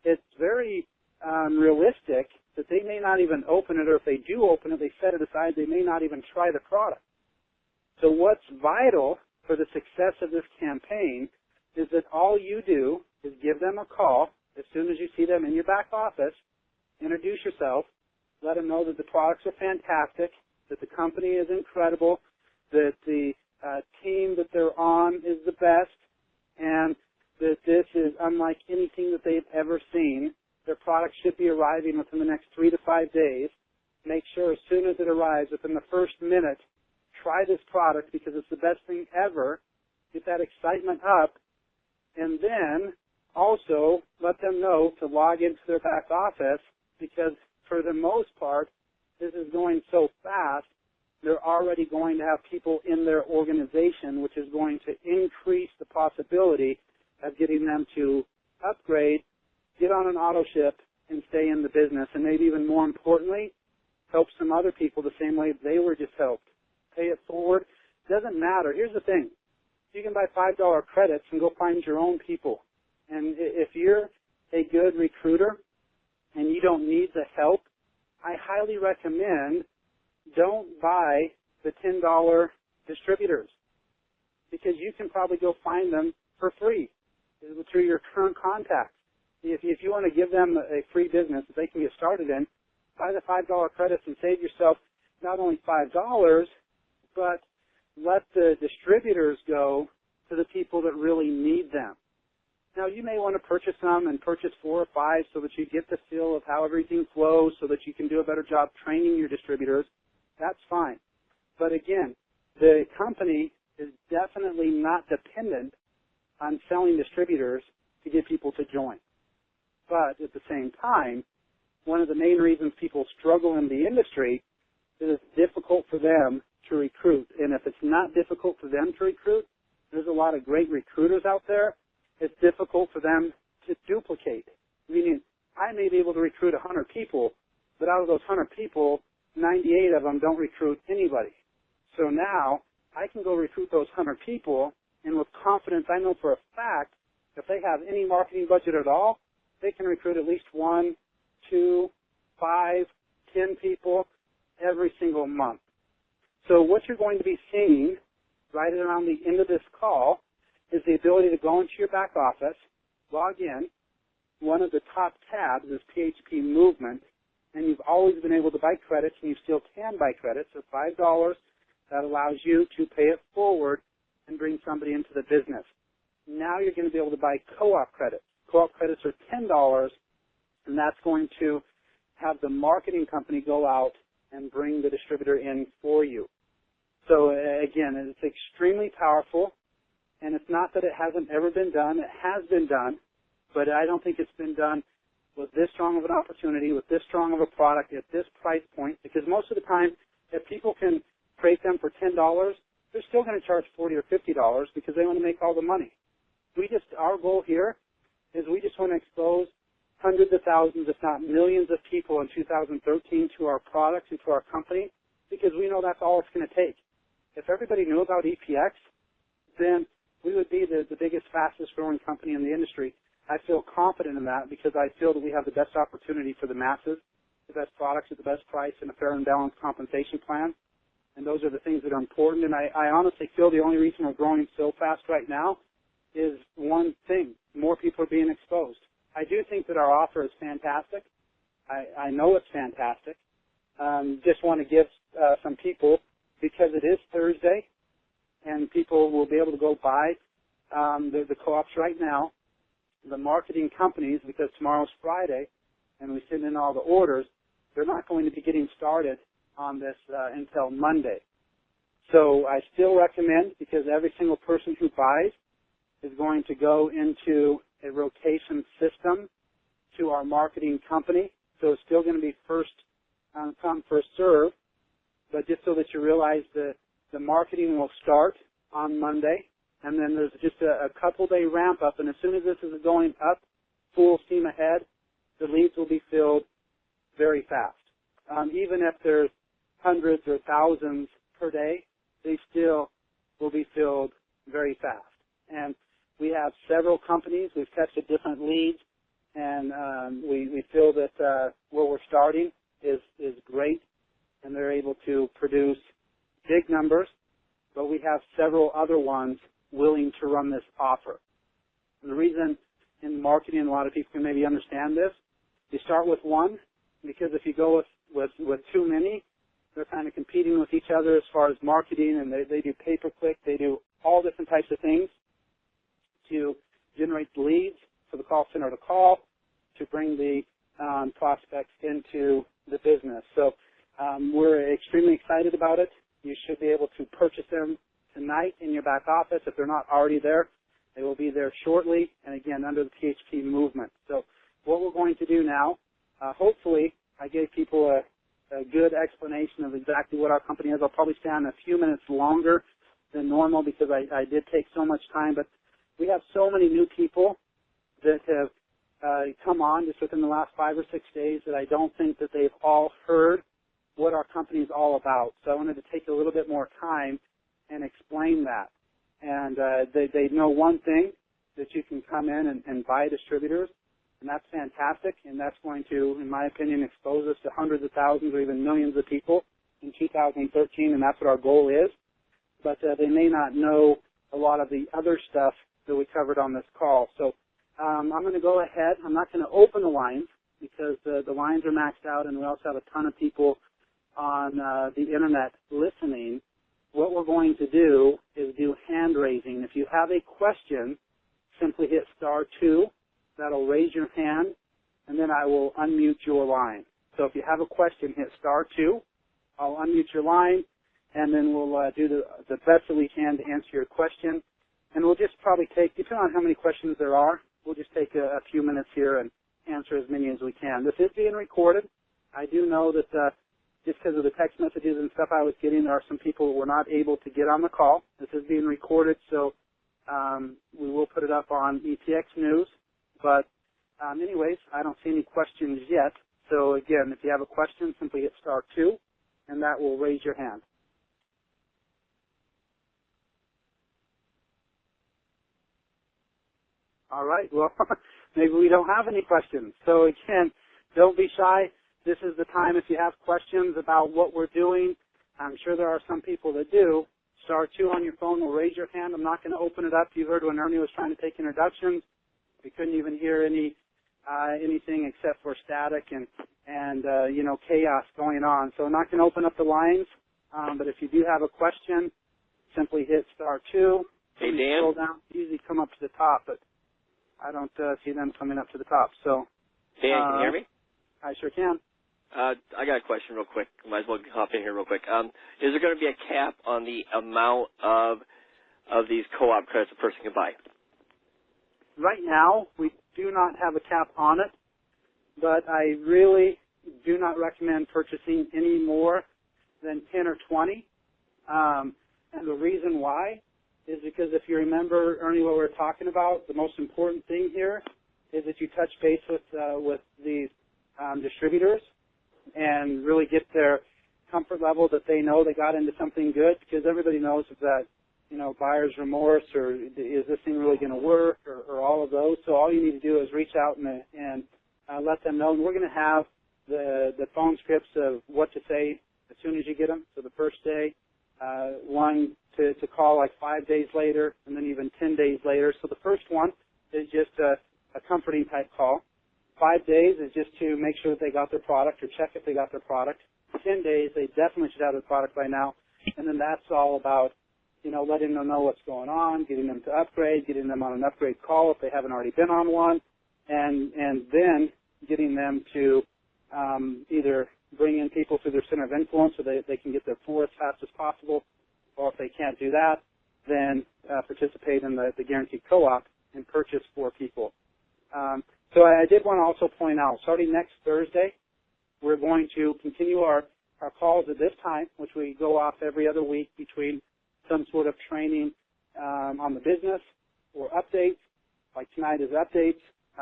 [SPEAKER 2] it's very realistic that they may not even open it, or if they do open it, they set it aside, they may not even try the product. So what's vital for the success of this campaign is that all you do is give them a call as soon as you see them in your back office, introduce yourself, let them know that the products are fantastic, that the company is incredible, that the team that they're on is the best, and that this is unlike anything that they've ever seen. Their product should be arriving within the next 3 to 5 days. Make sure as soon as it arrives, within the first minute, try this product because it's the best thing ever. Get that excitement up, and then also let them know to log into their back office because for the most part, this is going so fast, they're already going to have people in their organization, which is going to increase the possibility of getting them to upgrade, get on an auto ship, and stay in the business. And maybe even more importantly, help some other people the same way they were just helped. Pay it forward. Doesn't matter. Here's the thing. You can buy $5 credits and go find your own people. And if you're a good recruiter and you don't need the help, I highly recommend don't buy the $10 distributors because you can probably go find them for free through your current contacts. If you want to give them a free business that they can get started in, buy the $5 credits and save yourself not only $5, but let the distributors go to the people that really need them. Now, you may want to purchase some and purchase 4 or 5 so that you get the feel of how everything flows so that you can do a better job training your distributors. That's fine. But again, the company is definitely not dependent on selling distributors to get people to join. But at the same time, one of the main reasons people struggle in the industry is it's difficult for them to recruit. And if it's not difficult for them to recruit, there's a lot of great recruiters out there. It's difficult for them to duplicate. Meaning, I may be able to recruit 100 people, but out of those 100 people, 98 of them don't recruit anybody. So now, I can go recruit those 100 people, and with confidence, I know for a fact, if they have any marketing budget at all, they can recruit at least 1, 2, 5, 10 people every single month. So what you're going to be seeing right around the end of this call is the ability to go into your back office, log in. One of the top tabs is PHP Movement, and you've always been able to buy credits, and you still can buy credits. So $5, that allows you to pay it forward and bring somebody into the business. Now you're going to be able to buy co-op credits. Co-op credits are $10, and that's going to have the marketing company go out and bring the distributor in for you. So again, it's extremely powerful, and it's not that it hasn't ever been done. It has been done, but I don't think it's been done with this strong of an opportunity, with this strong of a product at this price point, because most of the time, if people can create them for $10, they're still going to charge $40 or $50 because they want to make all the money. Our goal here is we just want to expose hundreds of thousands, if not millions of people in 2013 to our products and to our company because we know that's all it's going to take. If everybody knew about EPX, then we would be the biggest, fastest growing company in the industry. I feel confident in that because I feel that we have the best opportunity for the masses, the best products at the best price, and a fair and balanced compensation plan. And those are the things that are important. And I honestly feel the only reason we're growing so fast right now is one thing. More people are being exposed. I do think that our offer is fantastic. I know it's fantastic. Just want to give some people, because it is Thursday, and people will be able to go buy the co-ops right now. The marketing companies, because tomorrow's Friday, and we send in all the orders, they're not going to be getting started on this until Monday. So I still recommend, because every single person who buys is going to go into a rotation system to our marketing company. So it's still going to be first come, first serve. But just so that you realize the marketing will start on Monday, and then there's just a couple-day ramp-up, and as soon as this is going up, full steam ahead, the leads will be filled very fast. Even if there's hundreds or thousands per day, they still will be filled very fast. And we have several companies. We've tested different leads, and we feel that where we're starting is great, and they're able to produce big numbers, but we have several other ones willing to run this offer. And the reason in marketing, a lot of people can maybe understand this, you start with one, because if you go with too many, they're kind of competing with each other as far as marketing, and they do pay-per-click, they do all different types of things to generate leads for the call center to call, to bring the prospects into the business. So we're extremely excited about it. You should be able to purchase them tonight in your back office. If they're not already there, they will be there shortly, and again, under the PHP movement. So what we're going to do now, hopefully I gave people a good explanation of exactly what our company is. I'll probably stay on a few minutes longer than normal because I did take so much time, but we have so many new people that have come on just within the last 5 or 6 days that I don't think that they've all heard what our company is all about. So I wanted to take a little bit more time and explain that. And they know one thing, that you can come in and buy distributors, and that's fantastic, and that's going to, in my opinion, expose us to hundreds of thousands or even millions of people in 2013, and that's what our goal is. But they may not know a lot of the other stuff that we covered on this call. So I'm going to go ahead. I'm not going to open the lines because the lines are maxed out, and we also have a ton of people on the Internet listening. What we're going to do is do hand raising. If you have a question, simply hit *2. That'll raise your hand, and then I will unmute your line. So if you have a question, hit *2. I'll unmute your line, and then we'll do the best that we can to answer your question. And we'll just probably take, depending on how many questions there are, we'll just take a few minutes here and answer as many as we can. This is being recorded. I do know that just because of the text messages and stuff I was getting, there are some people who were not able to get on the call. This is being recorded, so we will put it up on EPX News. But anyways, I don't see any questions yet. So again, if you have a question, simply hit *2, and that will raise your hand. All right, well, maybe we don't have any questions. So again, don't be shy. This is the time if you have questions about what we're doing. I'm sure there are some people that do. *2 on your phone will raise your hand. I'm not going to open it up. You heard when Ernie was trying to take introductions. We couldn't even hear anything except for static and chaos going on. So I'm not going to open up the lines. But if you do have a question, simply hit *2.
[SPEAKER 1] Hey, Dan.
[SPEAKER 2] Scroll down. Usually come up to the top, but I don't see them coming up to the top. So,
[SPEAKER 1] Dan, can you hear me?
[SPEAKER 2] I sure can.
[SPEAKER 1] I got a question real quick. Might as well hop in here real quick. Is there going to be a cap on the amount of these co-op credits a person can buy?
[SPEAKER 2] Right now, we do not have a cap on it, but I really do not recommend purchasing any more than 10 or 20. And the reason why is because if you remember, Ernie, what we were talking about, the most important thing here is that you touch base with these distributors and really get their comfort level that they know they got into something good, because everybody knows that, buyer's remorse, or is this thing really going to work, or all of those. So all you need to do is reach out and let them know. And we're going to have the phone scripts of what to say as soon as you get them. So the first day, one to call like 5 days later, and then even 10 days later. So the first one is just a comforting type call. 5 days is just to make sure that they got their product or check if they got their product. 10 days, they definitely should have their product by now. And then that's all about, letting them know what's going on, getting them to upgrade, getting them on an upgrade call if they haven't already been on one, and then getting them to either bring in people through their center of influence so they can get their floor as fast as possible, or if they can't do that, then participate in the guaranteed co-op and purchase for people. So I did want to also point out, starting next Thursday, we're going to continue our calls at this time, which we go off every other week between some sort of training on the business or updates. Like tonight is updates.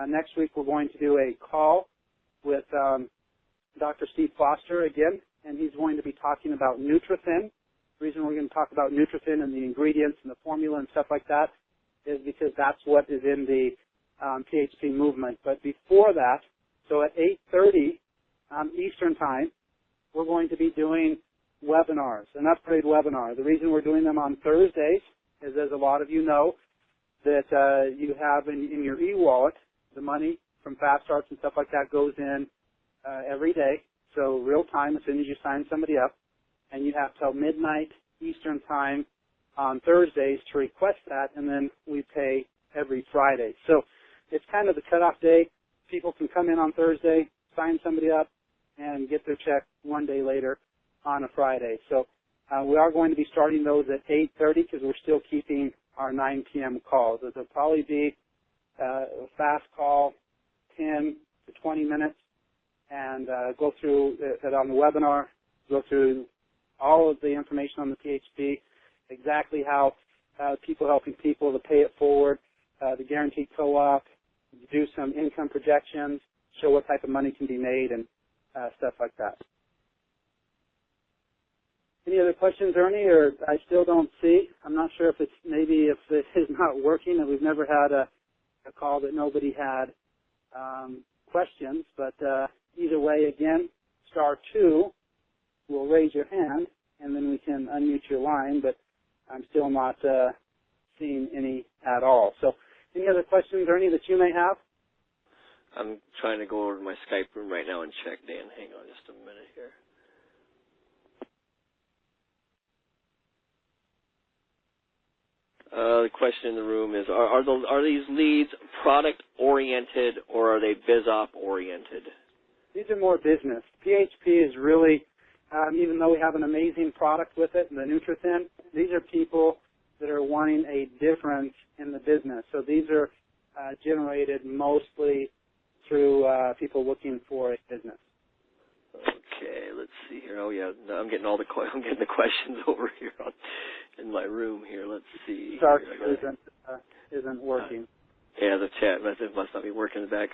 [SPEAKER 2] Next week we're going to do a call with Dr. Steve Foster again, and he's going to be talking about Nutrafin. The reason we're going to talk about Nutrafin and the ingredients and the formula and stuff like that is because that's what is in the PHP movement. But before that, so at 8:30 Eastern Time, we're going to be doing webinars, an upgrade webinar. The reason we're doing them on Thursdays is, as a lot of you know, that you have in your e-wallet, the money from Fast Starts and stuff like that goes in every day, so real time as soon as you sign somebody up, and you have till midnight Eastern Time on Thursdays to request that, and then we pay every Friday. So it's kind of the cutoff day. People can come in on Thursday, sign somebody up, and get their check one day later on a Friday. So we are going to be starting those at 8:30 because we're still keeping our 9 p.m. calls. It'll probably be a fast call, 10 to 20 minutes, and go through it on the webinar, go through all of the information on the PHP, exactly how people helping people to pay it forward, the guaranteed co-op, do some income projections, show what type of money can be made, and stuff like that. Any other questions, Ernie, or I still don't see? I'm not sure if it's maybe if it is not working, and we've never had a call that nobody had questions, but either way, again, *2 will raise your hand, and then we can unmute your line, but I'm still not seeing any at all. So any other questions, Ernie, that you may have?
[SPEAKER 1] I'm trying to go over to my Skype room right now and check, Dan. Hang on just a minute here. The question in the room is, are these leads product-oriented or are they biz-op-oriented?
[SPEAKER 2] These are more business. PHP is really, even though we have an amazing product with it, the Nutrithin, these are people that are wanting a difference in the business. So these are generated mostly through people looking for a business.
[SPEAKER 1] Okay, let's see here. Oh yeah, I'm getting the questions over here in my room here. Let's see.
[SPEAKER 2] Sorry, isn't working.
[SPEAKER 1] Yeah, the chat must not be working in the back.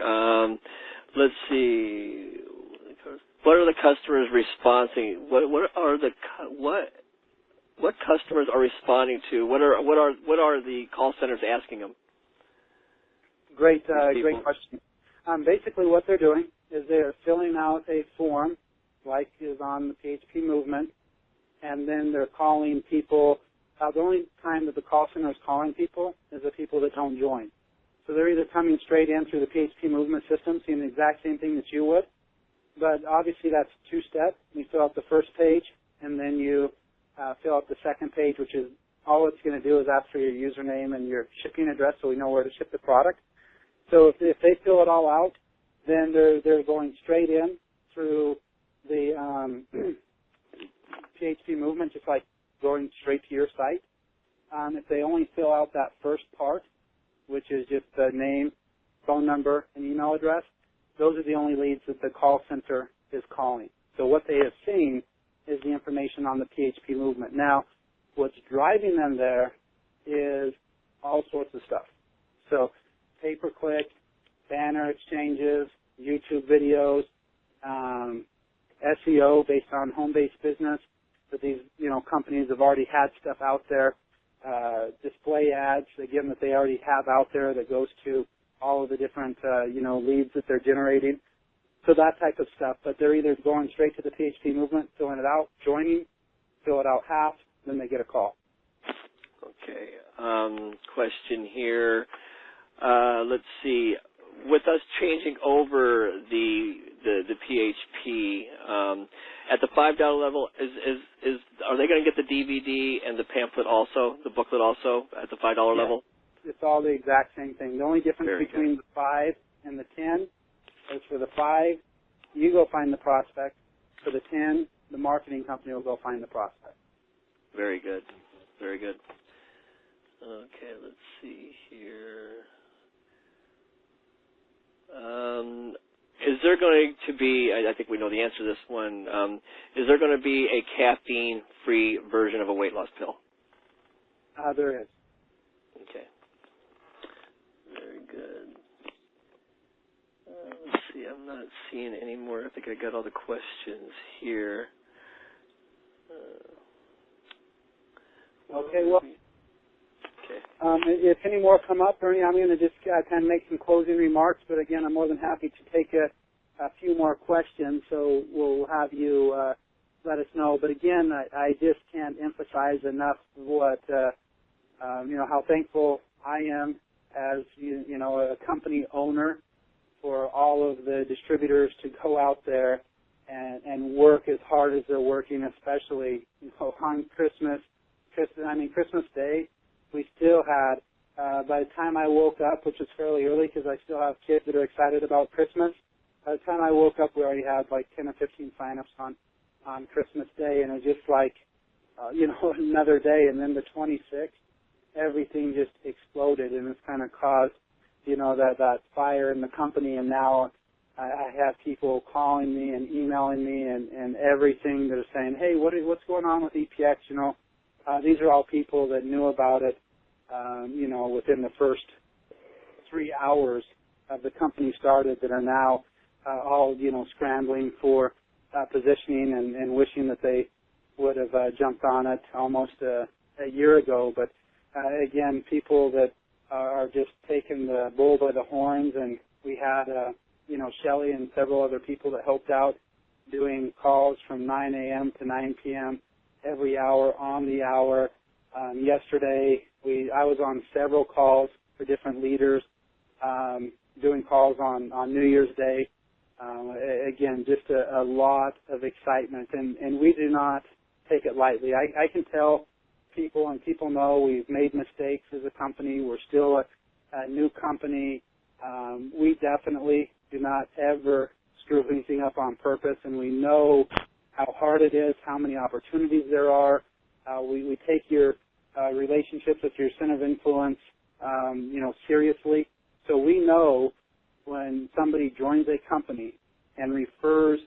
[SPEAKER 1] Let's see. What are the customers responding? What customers are responding to? What are the call centers asking them?
[SPEAKER 2] Great question. Basically, what they're doing is they're filling out a form, like is on the PHP movement, and then they're calling people. The only time that the call center is calling people is the people that don't join. So they're either coming straight in through the PHP movement system, seeing the exact same thing that you would, but obviously that's two-step. You fill out the first page, and then you fill out the second page, which is all it's going to do is ask for your username and your shipping address so we know where to ship the product. So if they fill it all out, then they're going straight in through the PHP movement, just like going straight to your site. If they only fill out that first part, which is just the name, phone number, and email address, those are the only leads that the call center is calling. So what they have seen is the information on the PHP movement. Now, what's driving them there is all sorts of stuff. So pay-per-click, banner exchanges, YouTube videos, SEO based on home-based business. But these, companies have already had stuff out there. Display ads, again, that they already have out there that goes to all of the different, leads that they're generating. So that type of stuff. But they're either going straight to the PHP movement, filling it out, joining, fill it out half, then they get a call.
[SPEAKER 1] Okay. Question here. Let's see. With us changing over the PHP at the $5 level, are they going to get the DVD and the pamphlet also, the booklet also at the $5 level?
[SPEAKER 2] It's all the exact same thing. The only difference between the 5 and the 10 is for the 5, you go find the prospect. For the 10, the marketing company will go find the prospect.
[SPEAKER 1] Very good. Very good. Okay, let's see here. Is there going to be, I think we know the answer to this one, is there going to be a caffeine-free version of a weight loss pill?
[SPEAKER 2] There is.
[SPEAKER 1] Okay. Very good. Let's see, I'm not seeing any more. I think I got all the questions here.
[SPEAKER 2] Okay, well, If any more come up, Ernie, I'm going to just kind of make some closing remarks. But again, I'm more than happy to take a few more questions. So we'll have you let us know. But again, I just can't emphasize enough what how thankful I am as a company owner for all of the distributors to go out there and work as hard as they're working, especially on Christmas Day. We still had, by the time I woke up, which was fairly early because I still have kids that are excited about Christmas, by the time I woke up, we already had like 10 or 15 sign-ups on Christmas Day, and it was just like, another day. And then the 26th, everything just exploded, and it's kind of caused, that fire in the company. And now I have people calling me and emailing me and everything that are saying, hey, what's going on with EPX? These are all people that knew about it, within the first 3 hours of the company started, that are now all, scrambling for positioning and wishing that they would have jumped on it almost a year ago. But again, people that are just taking the bull by the horns, and we had, Shelley and several other people that helped out doing calls from 9 a.m. to 9 p.m. every hour on the hour. Yesterday, I was on several calls for different leaders, doing calls on New Year's Day. Again, just a lot of excitement, and we do not take it lightly. I can tell people, and people know we've made mistakes as a company. We're still a new company. We definitely do not ever screw anything up on purpose, and we know how hard it is, how many opportunities there are. We take your relationships with your center of influence, seriously. So we know when somebody joins a company and refers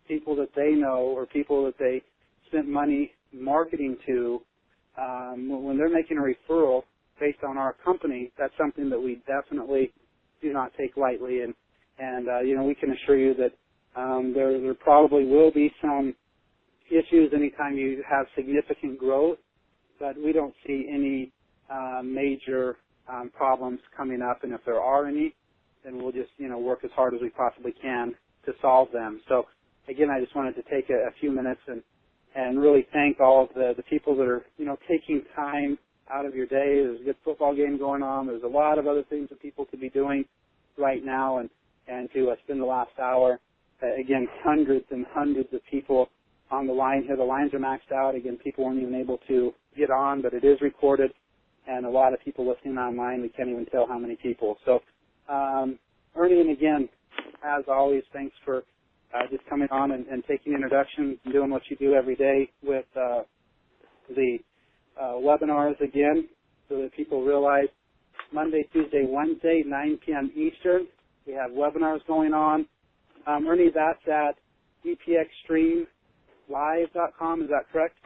[SPEAKER 2] people that they know or people that they spent money marketing to, when they're making a referral based on our company, that's something that we definitely do not take lightly. And we can assure you that there probably will be some issues anytime you have significant growth, but we don't see any major problems coming up. And if there are any, then we'll just, work as hard as we possibly can to solve them. So, again, I just wanted to take a few minutes and really thank all of the people that are, taking time out of your day. There's a good football game going on. There's a lot of other things that people could be doing right now, and to spend the last hour. Again, hundreds and hundreds of people on the line here. The lines are maxed out. Again, people weren't even able to get on, but it is recorded, and a lot of people listening online. We can't even tell how many people. So, Ernie, and again, as always, thanks for just coming on and taking introductions and doing what you do every day with the webinars again, so that people realize Monday, Tuesday, Wednesday, 9 p.m. Eastern. We have webinars going on. Ernie, that's at EPXstreamlive.com. Is that correct?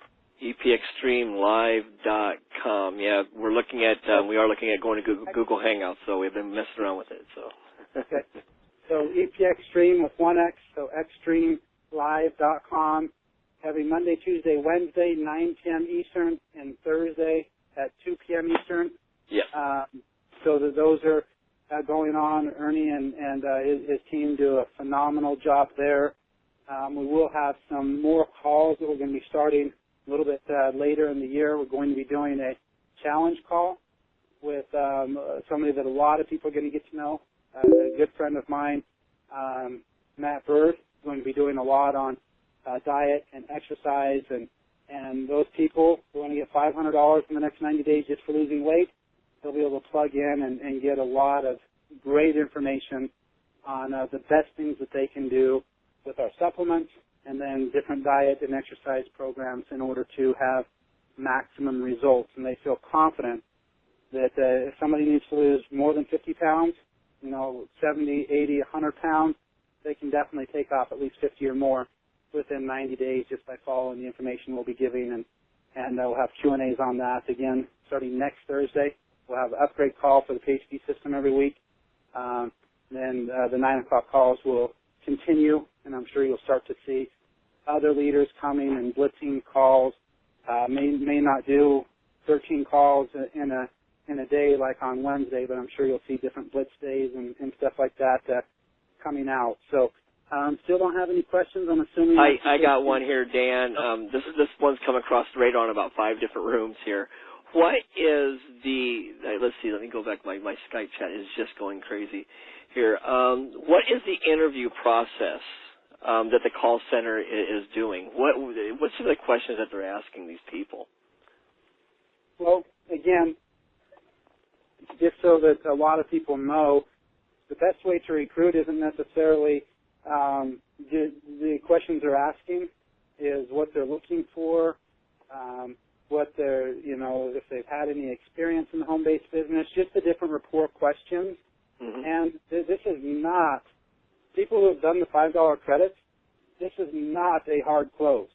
[SPEAKER 1] EPXstreamlive.com. Yeah, we are looking at going to Google Hangouts, so we've been messing around with it. So.
[SPEAKER 2] Okay. So EPXstream with 1X, so xstreamlive.com. Every Monday, Tuesday, Wednesday, 9 p.m. Eastern, and Thursday at 2 p.m. Eastern.
[SPEAKER 1] Yeah.
[SPEAKER 2] So that those are going on. Ernie and his team do a phenomenal job there. We will have some more calls that we're going to be starting a little bit later in the year. We're going to be doing a challenge call with somebody that a lot of people are going to get to know. A good friend of mine, Matt Bird, is going to be doing a lot on diet and exercise, and those people are going to get $500 in the next 90 days just for losing weight. They'll be able to plug in and get a lot of great information on the best things that they can do with our supplements, and then different diet and exercise programs in order to have maximum results. And they feel confident that if somebody needs to lose more than 50 pounds, 70, 80, 100 pounds, they can definitely take off at least 50 or more within 90 days just by following the information we'll be giving. And we'll have Q&As on that again starting next Thursday. We'll have an upgrade call for the PhD system every week. Then the 9 o'clock calls will continue, and I'm sure you'll start to see other leaders coming and blitzing calls. May not do 13 calls in in a day like on Wednesday, but I'm sure you'll see different blitz days and stuff like that coming out. So still don't have any questions. I'm assuming.
[SPEAKER 1] I got one here, Dan. This one's come across the radar in about 5 different rooms here. What is let's see, let me go back. My Skype chat is just going crazy here. What is the interview process that the call center is doing? What's some of the questions that they're asking these people?
[SPEAKER 2] Well, again, just so that a lot of people know, the best way to recruit isn't necessarily the questions they're asking, is what they're looking for, what they're, if they've had any experience in the home-based business, just the different rapport questions. Mm-hmm. And this is not, people who have done the $5 credits, this is not a hard close.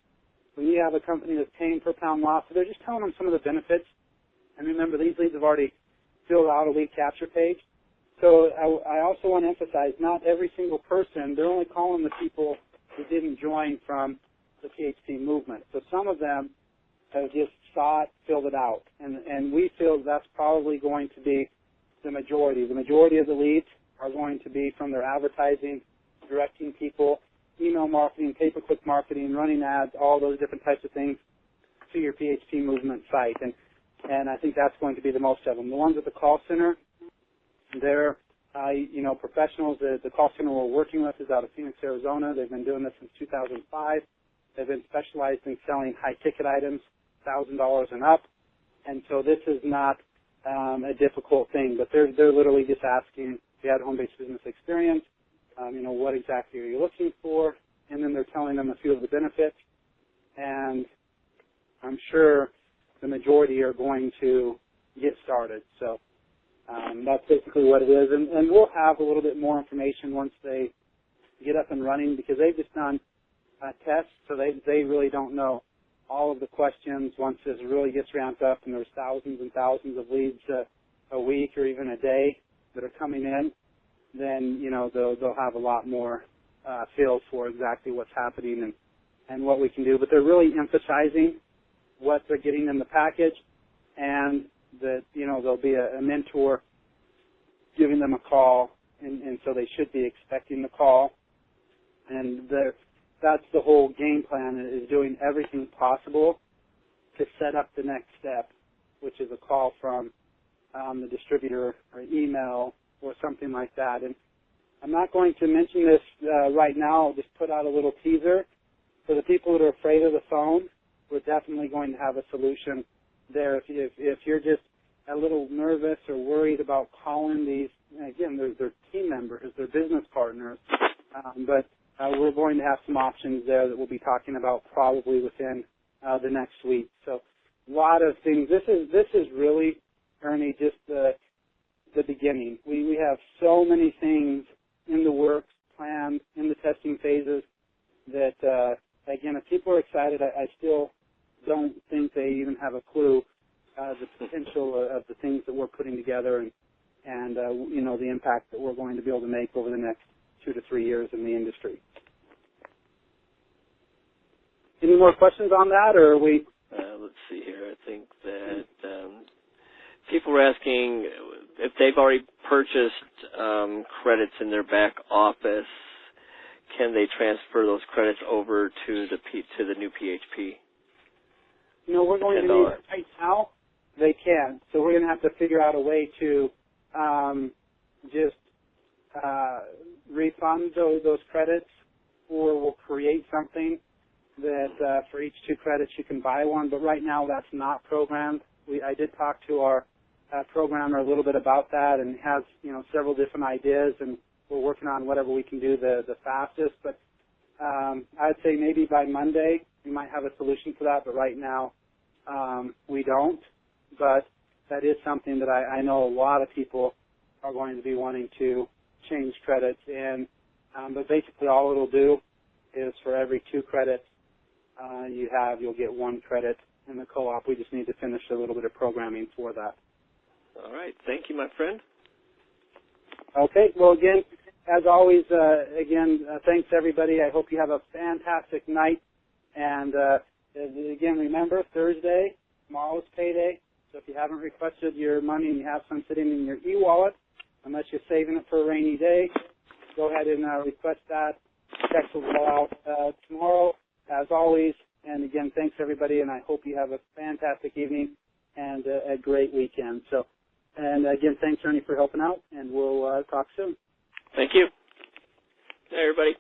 [SPEAKER 2] When you have a company that's paying per pound loss, so they're just telling them some of the benefits. And remember, these leads have already filled out a lead capture page. So I also want to emphasize, not every single person, they're only calling the people who didn't join from the PHP movement. So some of them have just saw it, filled it out. And we feel that's probably going to be the majority. The majority of the leads are going to be from their advertising, directing people, email marketing, pay-per-click marketing, running ads, all those different types of things to your PHP movement site. And I think that's going to be the most of them. The ones at the call center, they're, professionals. The call center we're working with is out of Phoenix, Arizona. They've been doing this since 2005. They've been specialized in selling high-ticket items, $1,000 and up. And so this is not a difficult thing, but they're literally just asking if you had home-based business experience, what exactly are you looking for, and then they're telling them a few of the benefits. And I'm sure the majority are going to get started. So that's basically what it is. And we'll have a little bit more information once they get up and running, because they've just done tests, so they really don't know all of the questions. Once this really gets ramped up and there's thousands and thousands of leads a week or even a day that are coming in, then, they'll have a lot more feel for exactly what's happening and what we can do. But they're really emphasizing what they're getting in the package, and that, there'll be a mentor giving them a call, and so they should be expecting the call. And that's the whole game plan, is doing everything possible to set up the next step, which is a call from the distributor or email or something like that. And I'm not going to mention this right now. I'll just put out a little teaser. For the people that are afraid of the phone, we're definitely going to have a solution there. If you're just a little nervous or worried about calling these, again, they're team members, they're business partners, but we're going to have some options there that we'll be talking about probably within the next week. So a lot of things. This is really, Ernie, just the beginning. We have so many things in the works, planned, in the testing phases that, again, if people are excited, I still don't think they even have a clue the potential of the things that we're putting together and the impact that we're going to be able to make over the next 2 to 3 years in the industry. Any more questions on that, or are we?
[SPEAKER 1] Let's see here. I think that people were asking if they've already purchased credits in their back office, can they transfer those credits over to the new PHP?
[SPEAKER 2] We're going to need, right now, they can. So we're going to have to figure out a way to just refund those credits, or we'll create something that for each 2 credits you can buy one. But right now that's not programmed. I did talk to our programmer a little bit about that, and has several different ideas, and we're working on whatever we can do the fastest. But I'd say maybe by Monday we might have a solution for that, but right now we don't. But that is something that I know a lot of people are going to be wanting to change credits in. But basically all it'll do is for every 2 credits you'll get 1 credit in the co-op. We just need to finish a little bit of programming for that.
[SPEAKER 1] All right. Thank you, my friend.
[SPEAKER 2] Okay. Well, again, as always, thanks, everybody. I hope you have a fantastic night. And, again, remember, Thursday, tomorrow's payday, So if you haven't requested your money and you have some sitting in your e-wallet, unless you're saving it for a rainy day, go ahead and request that. Checks will go out tomorrow, as always. And again, thanks everybody, and I hope you have a fantastic evening and a great weekend. So, and again, thanks Ernie for helping out, and we'll talk soon.
[SPEAKER 1] Thank you. Hey, everybody.